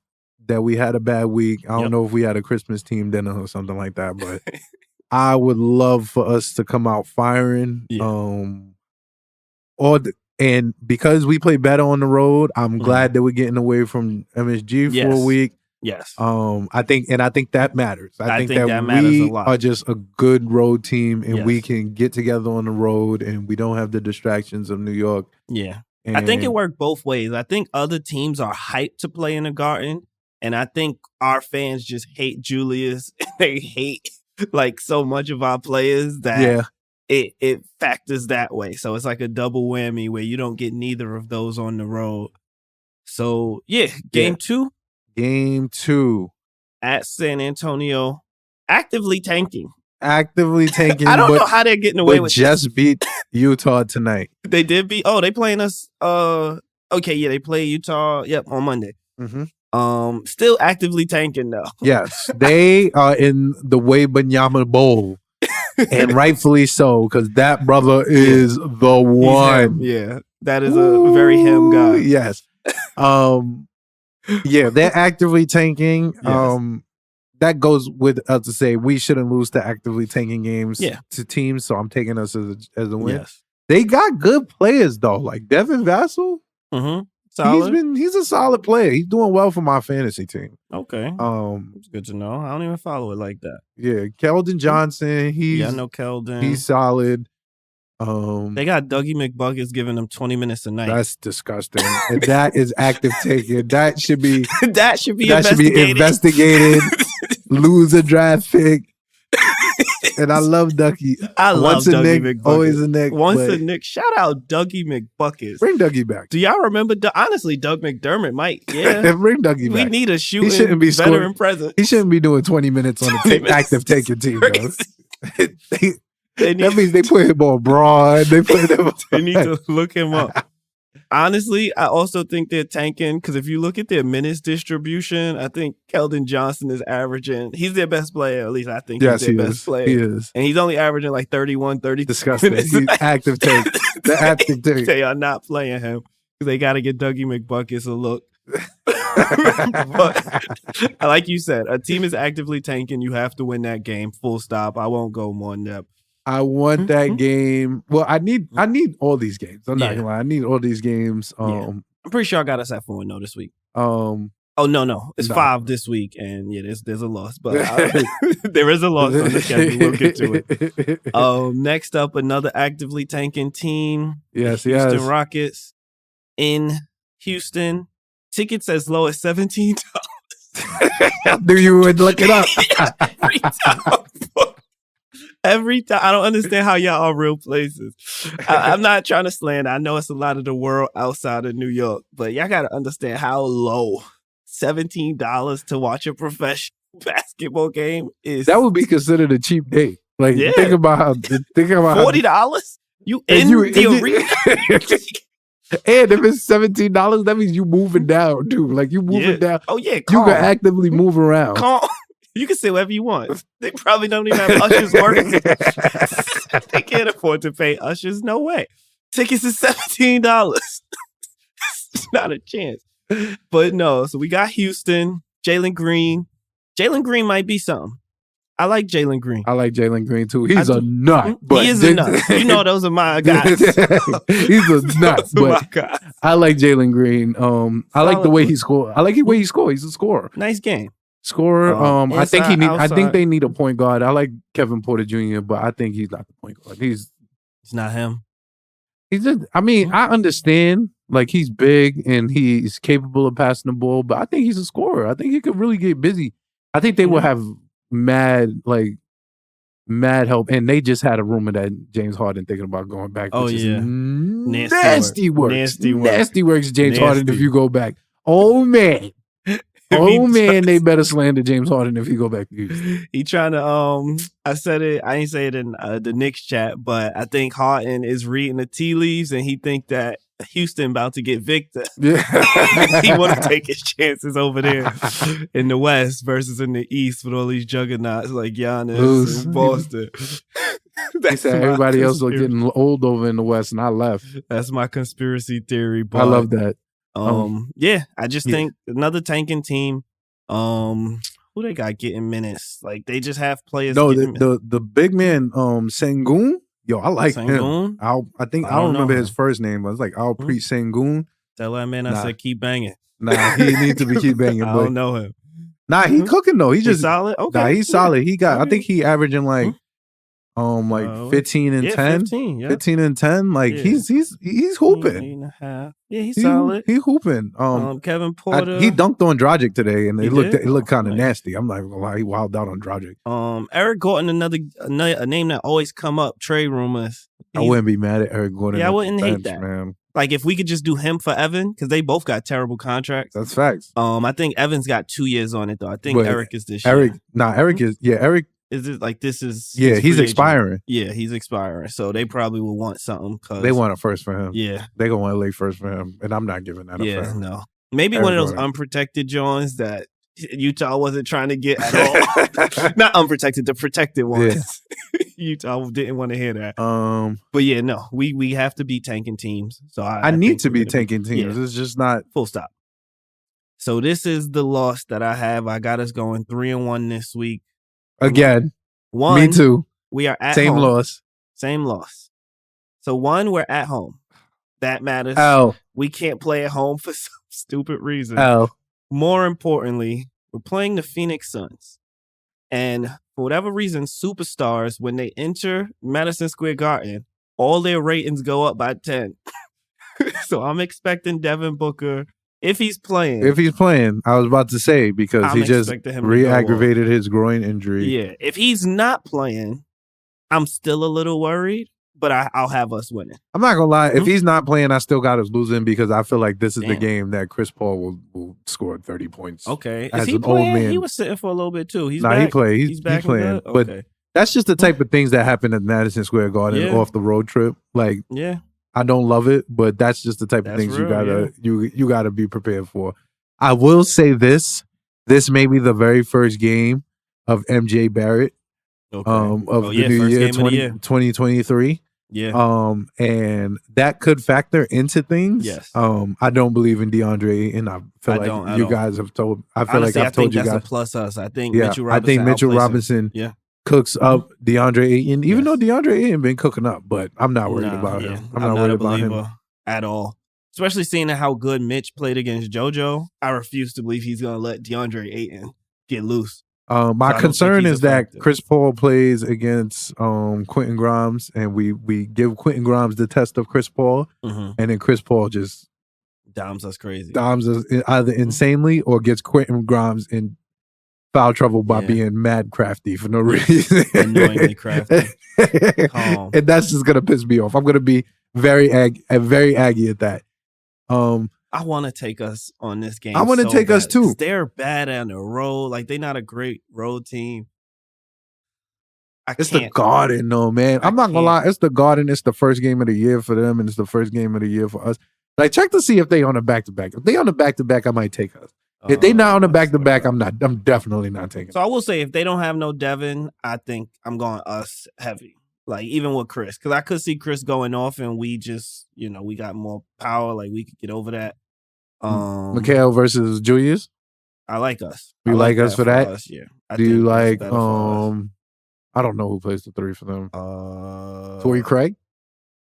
that we had a bad week. I don't know if we had a Christmas team dinner or something like that, but I would love for us to come out firing. And because we play better on the road, I'm glad that we're getting away from MSG for a week. Yes. I think that matters. I think that matters we a lot. are just a good road team, and we can get together on the road, and we don't have the distractions of New York. Yeah. And I think it worked both ways. I think other teams are hyped to play in the Garden, and I think our fans just hate Julius. They hate like so much of our players that it factors that way. So it's like a double whammy where you don't get neither of those on the road. So game 2. Game 2 at San Antonio, actively tanking. I don't know how they're getting away with just beat Utah tonight. They did beat. Oh, they playing us. They play Utah. Yep, on Monday. Mm-hmm. Still actively tanking though. Yes, they are in the Wembanyama Bowl, and rightfully so, because that brother is the one. Yeah, that is a very him guy. Yes. They're actively tanking. Yes. That goes with us to say we shouldn't lose to actively tanking games to teams. So I'm taking us as a win. Yes. They got good players though, like Devin Vassell. Mm-hmm. Solid. He's a solid player. He's doing well for my fantasy team. Okay. It's good to know. I don't even follow it like that. Yeah, Keldon Johnson. I know Keldon. He's solid. They got Dougie McBuckets giving them 20 minutes a night. That's disgusting. And that is active taking. That should be investigated. Lose a draft pick. And I love Dougie. I love Dougie McBuckets. Always a Knick. Once a Knick. Shout out Dougie McBuckets. Bring Dougie back. Do y'all remember? Honestly, Doug McDermott might. Yeah. Bring Dougie back. We need a shooting veteran presence. He shouldn't be doing 20 minutes on the active taking team, though. That means they put him on broad. They need to look him up. Honestly, I also think they're tanking because if you look at their minutes distribution, I think Keldon Johnson is averaging. He's their best player, at least I think he's their best player. He is. And he's only averaging like 31, 32 Disgusting. minutes. He's active take. The active take. They are not playing him because they got to get Dougie McBuckets a look. But like you said, a team is actively tanking. You have to win that game. Full stop. I won't go more in depth. I want that game. Well, I need all these games. I'm not gonna lie. I need all these games. I'm pretty sure I got us at 4-0 this week. No. It's 5 this week, and there's a loss, but there is a loss on the schedule. We'll get to it. Next up, another actively tanking team. Houston Rockets in Houston. Tickets as low as $17. I knew you would look it up. Every time. I don't understand how y'all are real places. I'm not trying to slander. I know it's a lot of the world outside of New York, but y'all got to understand how low $17 to watch a professional basketball game is. That would be considered a cheap date. Like, think about $40? You in the arena? And if it's $17, that means you moving down too. Like you moving down. Oh yeah, you can actively move around. You can say whatever you want. They probably don't even have ushers working. They can't afford to pay ushers. No way. Tickets is $17. It's not a chance. But no, so we got Houston, Jalen Green. Jalen Green might be something. I like Jalen Green. I like Jalen Green too. He's a nut. But he is a nut. You know, those are my guys. He's a nut. But I like Jalen Green. I like the way he scored. I like the way he scored. He's a scorer. Nice game. Scorer. I think they need a point guard. I like Kevin Porter Jr., but I think he's not the point guard. He's not him. He's just. I mean, I understand. Like, he's big and he's capable of passing the ball, but I think he's a scorer. I think he could really get busy. I think they will have mad help, and they just had a rumor that James Harden thinking about going back. Oh yeah, nasty works. James Harden if you go back. Oh man, they better slander James Harden if you go back. He trying to I said it. I ain't say it in the Knicks chat, but I think Harden is reading the tea leaves, and he think that Houston about to get Victor. Yeah. He want to take his chances over there in the West versus in the East with all these juggernauts like Giannis and Boston. They said everybody else was getting old over in the West, and I left. That's my conspiracy theory. But, I love that. Yeah, I just think another tanking team. Who they got getting minutes? Like, they just have players. No, the big man, Sengun. Yo, I like him. I don't remember his first name, but it's like Alpreet Sengun. Tell that man I said keep banging. Nah, he needs to be keep banging. I don't know him. Nah, he cooking though. He's just solid. Okay, nah, he's solid. He got. I think he averaging like 15 and 10. 15 and 10. Like he's hooping. Yeah, he's solid. He hooping. Kevin Porter. He dunked on Dragic today, and it looked kind of nasty. I'm not gonna lie, he wilded out on Dragic. Eric Gordon, a name that always come up. Trade rumors. I wouldn't be mad at Eric Gordon. Yeah, I wouldn't hate that, man. Like, if we could just do him for Evan, because they both got terrible contracts. That's facts. I think Evan's got 2 years on it though. I think Eric is this year. Eric is Eric. Is it like this is? Yeah, he's expiring. Yeah, he's expiring. So they probably will want something. Cause they want a first for him. Yeah. They going to want a late first for him. And I'm not giving that up for him. No. Maybe Eric one of those unprotected Jones that Utah wasn't trying to get at all. Not unprotected, the protected ones. Yeah. Utah didn't want to hear that. But yeah, no. We have to be tanking teams. So I need to be tanking teams. Yeah. It's just not full stop. So this is the loss that I have. I got us going 3-1 this week. Again, me too. We are at same home. Same loss. So we're at home. That matters. We can't play at home for some stupid reason. More importantly, we're playing the Phoenix Suns. And for whatever reason, superstars, when they enter Madison Square Garden, all their ratings go up by 10. So I'm expecting Devin Booker. If he's playing, I was about to say, because he just re-aggravated his groin injury. Yeah. If he's not playing, I'm still a little worried, but I'll have us winning. I'm not going to lie. If he's not playing, I still got us losing, because I feel like this is the game that Chris Paul will score 30 points. Okay. Is he playing? Old man. He was sitting for a little bit too. He's back. He played. He's back playing. Okay. But that's just the type of things that happen at Madison Square Garden off the road trip. Like, I don't love it, but that's just the type of things you gotta be prepared for. I will say this may be the very first game of MJ Barrett of the new year, 2023. Yeah. And that could factor into things. Yes. I don't believe in DeAndre, and I feel like you guys have told. I feel Honestly, like I've told you guys. That's a plus us. I think. Mitchell Robinson. Cooks up DeAndre Ayton, even though DeAndre Ayton been cooking up, but I'm not worried about him. I'm not worried about him at all. Especially seeing how good Mitch played against JoJo, I refuse to believe he's going to let DeAndre Ayton get loose. My concern is that Chris Paul plays against Quentin Grimes, and we give Quentin Grimes the test of Chris Paul, and then Chris Paul just dimes us crazy. Dimes us either insanely or gets Quentin Grimes in foul trouble by being mad crafty for no reason. Annoyingly crafty. And that's just gonna piss me off. I'm gonna be very aggy at that. I want to take us on this game. I want to take us too. They're bad on the road. Like, they're not a great road team. It's the Garden, though, man. I'm not gonna lie. It's the Garden. It's the first game of the year for them, and it's the first game of the year for us. Like, check to see if they on a back-to-back. If they on a back-to-back, I might take us. If they not on a back-to-back, I'm definitely not taking. So I will say, if they don't have no Devin, I think I'm going us heavy. Like, even with Chris, because I could see Chris going off, and we just, we got more power. Like, we could get over that. Mikhail versus Julius. I like us. You like us for that? Us, yeah. Do you like? I don't know who plays the 3 for them. Torrey Craig.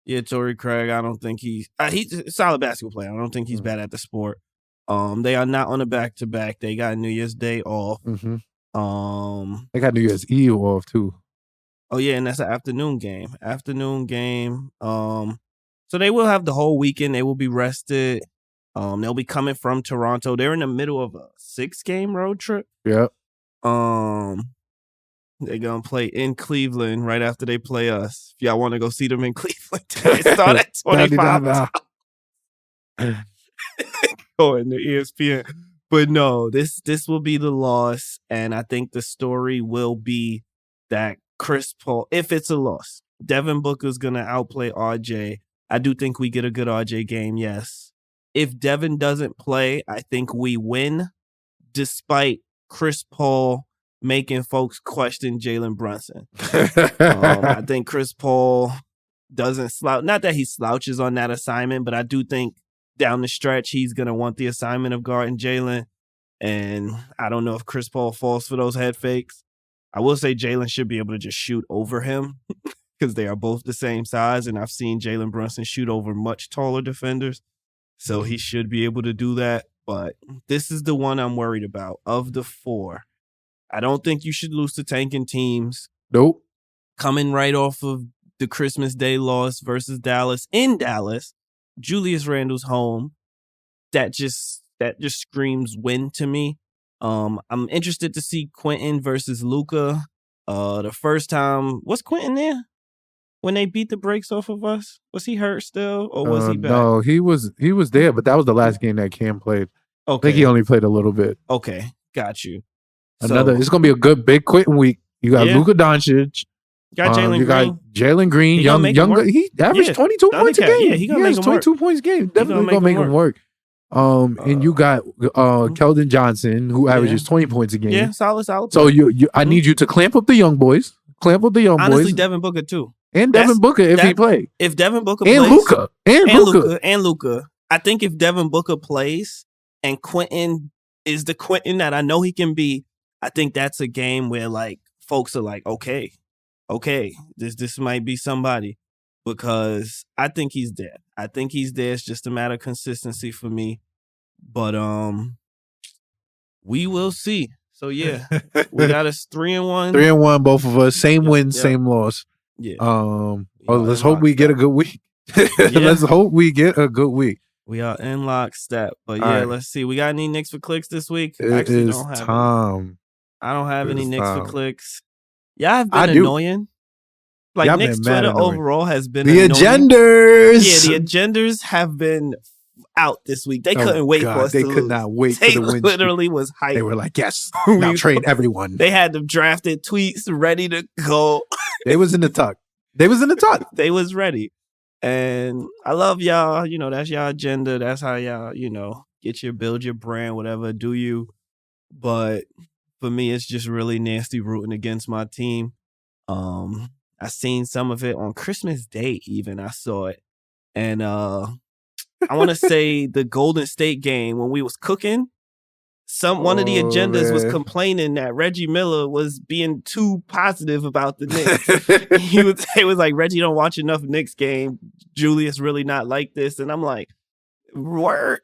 Yeah, Torrey Craig. I don't think he's a solid basketball player. I don't think he's bad at the sport. They are not on a back-to-back. They got New Year's Day off. Mm-hmm. They got New Year's Eve off too. Oh yeah, and that's an afternoon game. So they will have the whole weekend. They will be rested. They'll be coming from Toronto. They're in the middle of a 6-game road trip. Yep. They're gonna play in Cleveland right after they play us. If y'all want to go see them in Cleveland, they start at $25. Going to ESPN. But no, this will be the loss, and I think the story will be that Chris Paul, if it's a loss, Devin Booker's gonna outplay RJ. I do think we get a good RJ game, yes. If Devin doesn't play, I think we win, despite Chris Paul making folks question Jalen Brunson. I think Chris Paul doesn't slouch. Not that he slouches on that assignment, but I do think down the stretch, he's going to want the assignment of guarding Jalen. And I don't know if Chris Paul falls for those head fakes. I will say Jalen should be able to just shoot over him because they are both the same size. And I've seen Jalen Brunson shoot over much taller defenders. So he should be able to do that. But this is the one I'm worried about. Of the 4, I don't think you should lose to tanking teams. Nope. Coming right off of the Christmas Day loss versus Dallas. In Dallas, Julius Randle's home. That just screams win to me. I'm interested to see Quentin versus Luka. The first time, was Quentin there when they beat the brakes off of us? Was he hurt still, or was he back? No, he was there, but that was the last game that Cam played. Okay. I think he only played a little bit. Okay, got you. It's gonna be a good big Quentin week. You got Luka Doncic. Got Jalen Green. You got Jalen Green, young. He averaged 22 points a game. Yeah, he has 22 points a game. Definitely gonna make him work. And you got Keldon Johnson, who averages 20 points a game. Yeah, solid. So I need you to clamp up the young boys. Honestly, Devin Booker too. And Devin Booker if he plays. If Devin Booker and plays. Luka. And Luka. I think if Devin Booker plays and Quentin is the Quentin that I know he can be, I think that's a game where like folks are like, okay, this might be somebody, because I think he's there. It's just a matter of consistency for me. But we will see. So yeah, we got us 3-1. 3-1, both of us. Same win, same loss. Yeah. Let's hope we get a good week. Let's hope we get a good week. We are in lockstep. But let's see. We got any Knicks for clicks this week? It is time. I don't have any Knicks for clicks. Y'all have been annoying. Like, y'all Knicks Twitter overall has been the annoying. Agenders. Yeah, the Agenders have been out this week. They couldn't wait for us to lose. They could not wait for the win. They literally was hyped. They were like, yes, now trade everyone. They had them drafted tweets ready to go. They was in the tuck. They was ready. And I love y'all. That's y'all agenda. That's how y'all, build your brand, whatever, do you. But for me, it's just really nasty rooting against my team. I seen some of it on Christmas Day even. I saw it. And I want to say the Golden State game when we was cooking, one of the agendas was complaining that Reggie Miller was being too positive about the Knicks. He was like, Reggie don't watch enough Knicks game. Julius really not like this. And I'm like, word.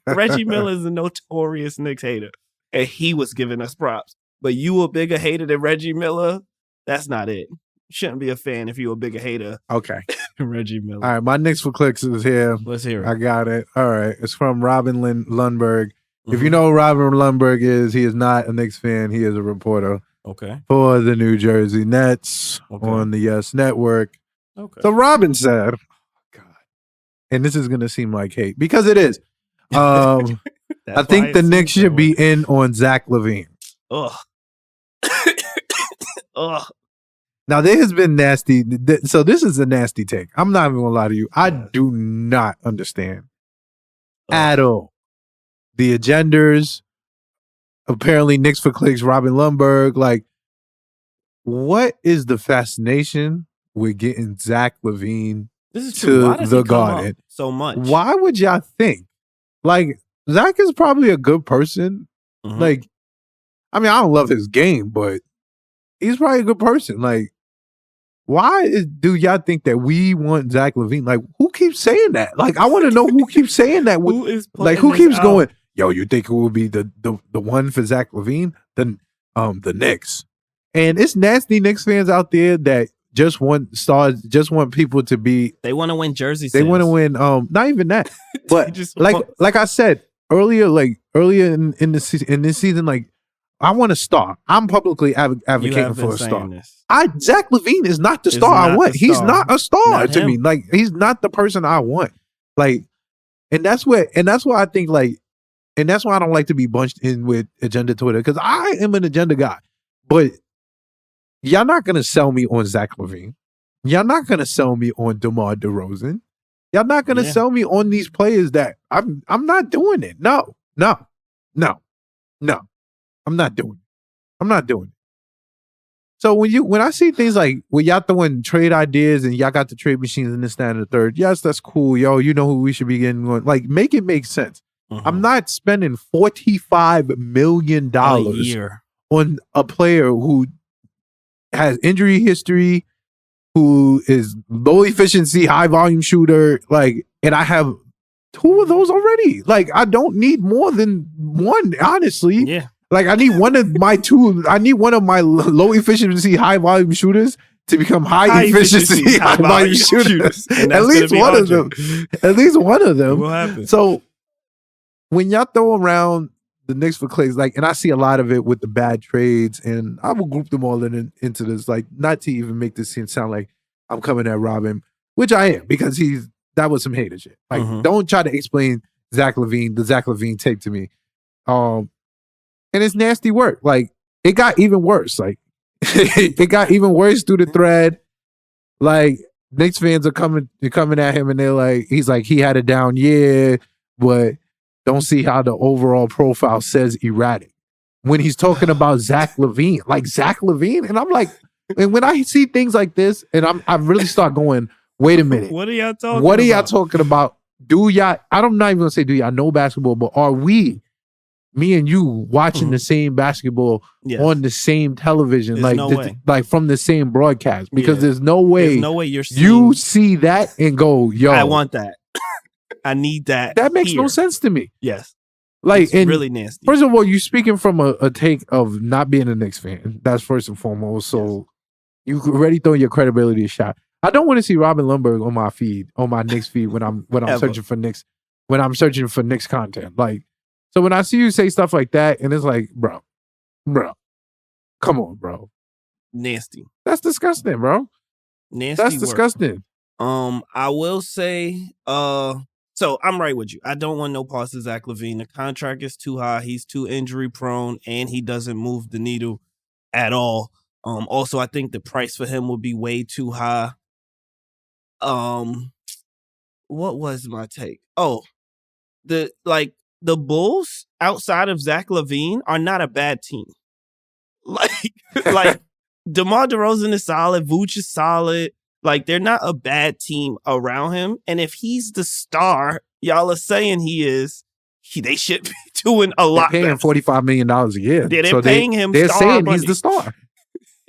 Reggie Miller is a notorious Knicks hater. And he was giving us props. But you a bigger hater than Reggie Miller? That's not it. You shouldn't be a fan if you're a bigger hater. Okay. Reggie Miller. All right, my Knicks for clicks is here. Let's hear it. I got it. All right. It's from Robin Lundberg. Mm-hmm. If you know who Robin Lundberg is, he is not a Knicks fan. He is a reporter. Okay. For the New Jersey Nets on the Yes Network. Okay. So Robin said, oh, God, and this is going to seem like hate because it is. I think the Knicks should be in on Zach LaVine. Ugh. Ugh. Now, there has been nasty. So this is a nasty take. I'm not even going to lie to you. I do not understand at all the agenders, apparently Knicks for Clicks, Robin Lundberg. Like, what is the fascination with getting Zach LaVine to the Garden so much? Why would y'all think? Like, Zach is probably a good person. Mm-hmm. Like, I mean, I don't love his game, but he's probably a good person. Like, do y'all think that we want Zach LaVine? Like, who keeps saying that? Like, I want to know who keeps saying that. Who keeps going, yo, you think it will be the one for Zach LaVine? The Knicks. And it's nasty Knicks fans out there that just want stars, just want people to be. They want to win jerseys. They want to win. Not even that, but like I said earlier, in this season, like, I want a star. I'm publicly advocating for a star. Zach LaVine is not the star I want. He's not a star to me. Like, he's not the person I want. Like, and that's why I think, like, and that's why I don't like to be bunched in with agenda Twitter, because I am an agenda guy. But y'all not gonna sell me on Zach LaVine. Y'all not gonna sell me on DeMar DeRozan. Y'all not gonna sell me on these players that I'm not doing it. No. I'm not doing it. So when I see things like when y'all throwing trade ideas and y'all got the trade machines in this, that, and the third, yes, that's cool. Yo, you know who we should be getting on. Like, make it make sense. Mm-hmm. I'm not spending $45 million a year on a player who has injury history, who is low efficiency, high volume shooter. Like, and I have 2 of those already. Like, I don't need more than one, honestly. Yeah. Like, I need one of my 2. I need one of my low efficiency, high volume shooters to become high efficiency, high volume shooters. At least one of them. At least one of them. What happened? So when y'all throw around the Knicks for Clicks, like, and I see a lot of it with the bad trades, and I will group them all into this, like, not to even make this sound like I'm coming at Robin, which I am, because that was some hater shit. Like, don't try to explain the Zach LaVine take to me. And it's nasty work. Like, it got even worse. Like, it got even worse through the thread. Like, Knicks fans are coming at him, and they're like, he's like, he had a down year, but don't see how the overall profile says erratic. When he's talking about Zach LaVine, and I'm like, and when I see things like this, and I really start going, wait a minute. What are y'all talking about? What are y'all talking about? I'm not even going to say do y'all know basketball, but are we, me and you, watching the same basketball on the same television, like from the same broadcast? Because there's no way you see that and go, yo, I want that. I need that. That makes no sense to me. Yes. Like, it's really nasty. First of all, you're speaking from a take of not being a Knicks fan. That's first and foremost. So you already throw your credibility a shot. I don't want to see Robin Lundberg on my Knicks feed when I'm searching for Knicks, content. Like, so when I see you say stuff like that, and it's like, bro, come on, bro. Nasty. That's disgusting, bro. Nasty. That's disgusting. I will say, so I'm right with you. I don't want no parts of Zach LaVine. The contract is too high. He's too injury prone, and he doesn't move the needle at all. Also, I think the price for him would be way too high. What was my take? Oh, the Bulls outside of Zach LaVine are not a bad team. Like DeMar DeRozan is solid. Vooch is solid. Like, they're not a bad team around him. And if he's the star y'all are saying he is, they should be doing a lot. They're paying $45 million a year. Yeah, they're paying him. They're saying money. He's the star.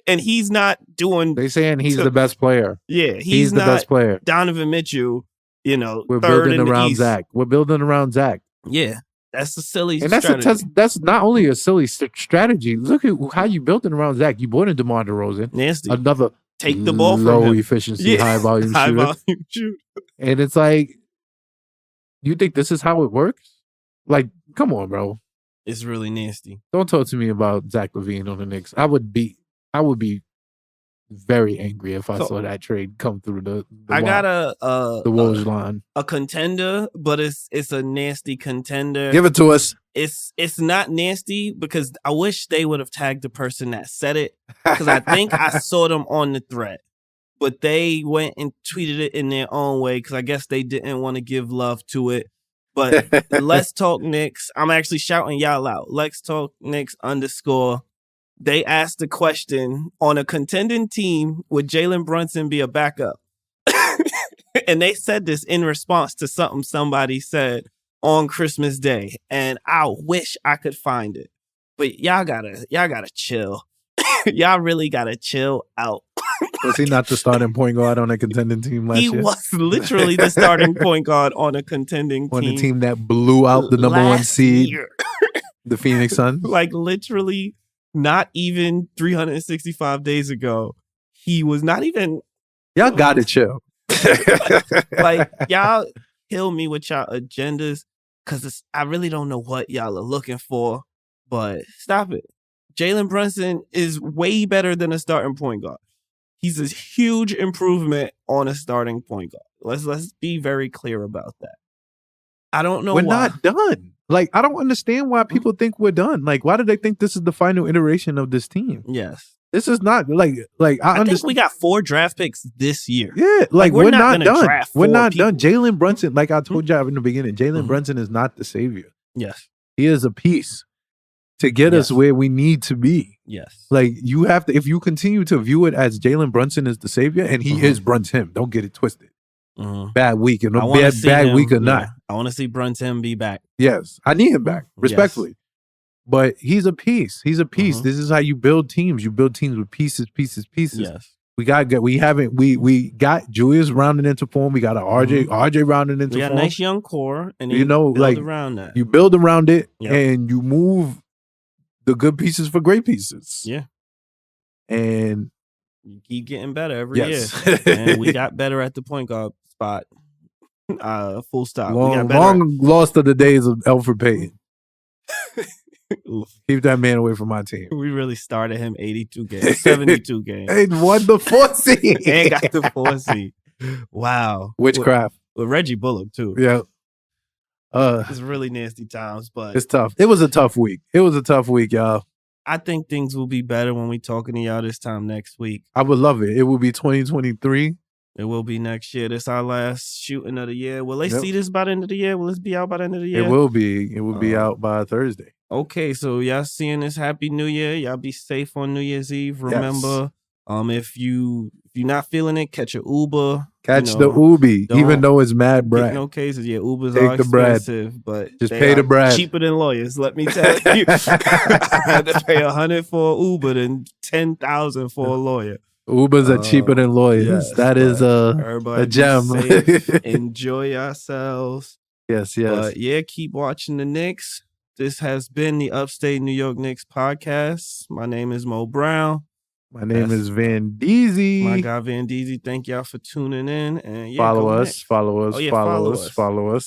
And he's not doing. They're saying he's the best player. Yeah, he's the best player. Donovan Mitchell, we're building around Zach. We're building around Zach. Yeah, that's a silly strategy. That's not only a silly strategy. Look at how you built it around Zach. You brought in DeMar DeRozan. Nasty. Another take the ball from low him. Efficiency, high volume shooter. And it's like, you think this is how it works? Like, come on, bro. It's really nasty. Don't talk to me about Zach LaVine on the Knicks. I would be very angry if I saw that trade come through the Woj line. A contender, but it's a nasty contender. Give it to us. It's not nasty because I wish they would have tagged the person that said it, because I think I saw them on the thread, but they went and tweeted it in their own way because I guess they didn't want to give love to it. But Let's Talk Knicks, I'm actually shouting y'all out. Let's Talk Knicks _ they asked the question, on a contending team, would Jalen Brunson be a backup? And they said this in response to something somebody said on Christmas Day. And I wish I could find it. But y'all gotta chill. Y'all really gotta chill out. Was he not the starting point guard on a contending team last year? He was literally the starting point guard on a contending team. On the team that blew out the number one seed, the Phoenix Suns. Like literally not even 365 days ago. He was not even... Y'all gotta chill. Like, y'all kill me with y'all agendas because I really don't know what y'all are looking for, but stop it. Jalen Brunson is way better than a starting point guard. He's a huge improvement on a starting point guard. Let's be very clear about that. I don't know why. We're not done. Like, I don't understand why people think we're done. Like, why do they think this is the final iteration of this team? Yes. This is not like I think we got 4 draft picks this year. Yeah, like we're not done. We're not people. done. Jalen Brunson, like I told y'all in the beginning, Jalen Brunson is not the savior. Yes. He is a piece to get us where we need to be. Yes. Like you have to, if you continue to view it as Jalen Brunson is the savior, and he is Brunson, don't get it twisted. Bad week and bad week or not. I want to see Brunson be back. Yes, I need him back, respectfully. Yes. But he's a piece. He's a piece. This is how you build teams. You build teams with pieces. Yes. We got Julius rounding into form. We got an RJ rounding into form. We got a nice young core, and you know, like around that. You build around it, and you move the good pieces for great pieces. Yeah, and you keep getting better every year. And we got better at the point guard spot. Full stop. Long lost of the days of Elfrid Payton. Keep that man away from my team. We really started him 82 games, 72 games. And won the 4th seed. And got the 4th seed. Wow. Witchcraft. With Reggie Bullock, too. Yeah. It's really nasty times, but... It's tough. It was a tough week. Y'all. I think things will be better when we talking to y'all this time next week. I would love it. It will be 2023. It will be next year. This our last shooting of the year. Will they see this by the end of the year? Will this be out by the end of the year? It will be. It will be out by Thursday. Okay, so y'all seeing this Happy New Year. Y'all be safe on New Year's Eve. Remember, if you're not feeling it, catch an Uber. Catch the Ubi, even though it's mad bread. No cases, Ubers are expensive, but just pay the bread. Cheaper than lawyers. Let me tell you, I had to pay $100 for an Uber than $10,000 for a lawyer. Ubers are cheaper than lawyers. Yes, that is a gem. Enjoy yourselves. Yes. But keep watching the Knicks. This has been the Upstate New York Knicks podcast. My name is Mo Brown. My name is Van Deezy. My guy Van Deezy. Thank y'all for tuning in. And follow us.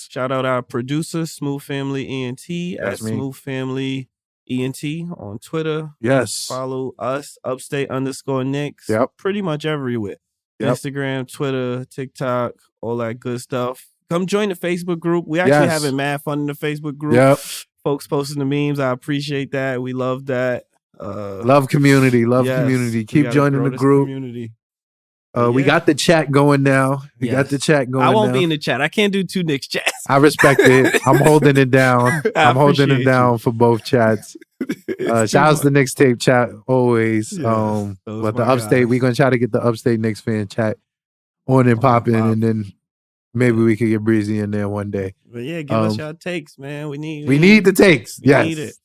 Shout out our producer, Smooth Family ENT at Smooth Family ENT on Twitter. Yes. Follow us, Upstate _ Knicks. Yep. Pretty much everywhere. Yep. Instagram, Twitter, TikTok, all that good stuff. Come join the Facebook group. We actually having mad fun in the Facebook group. Yep. Folks posting the memes. I appreciate that. We love that. Love community. Keep joining the group. Community. We got the chat going now. I won't be in the chat. I can't do 2 Knicks chats. I respect it. I'm holding it down. I'm holding it down for both chats. Shout out to the Knicks tape chat always. But the Upstate, we're gonna try to get the Upstate Knicks fan chat on and popping, and then maybe we could get Breezy in there one day. But give us y'all takes, man. We need the takes. Yes. Need it.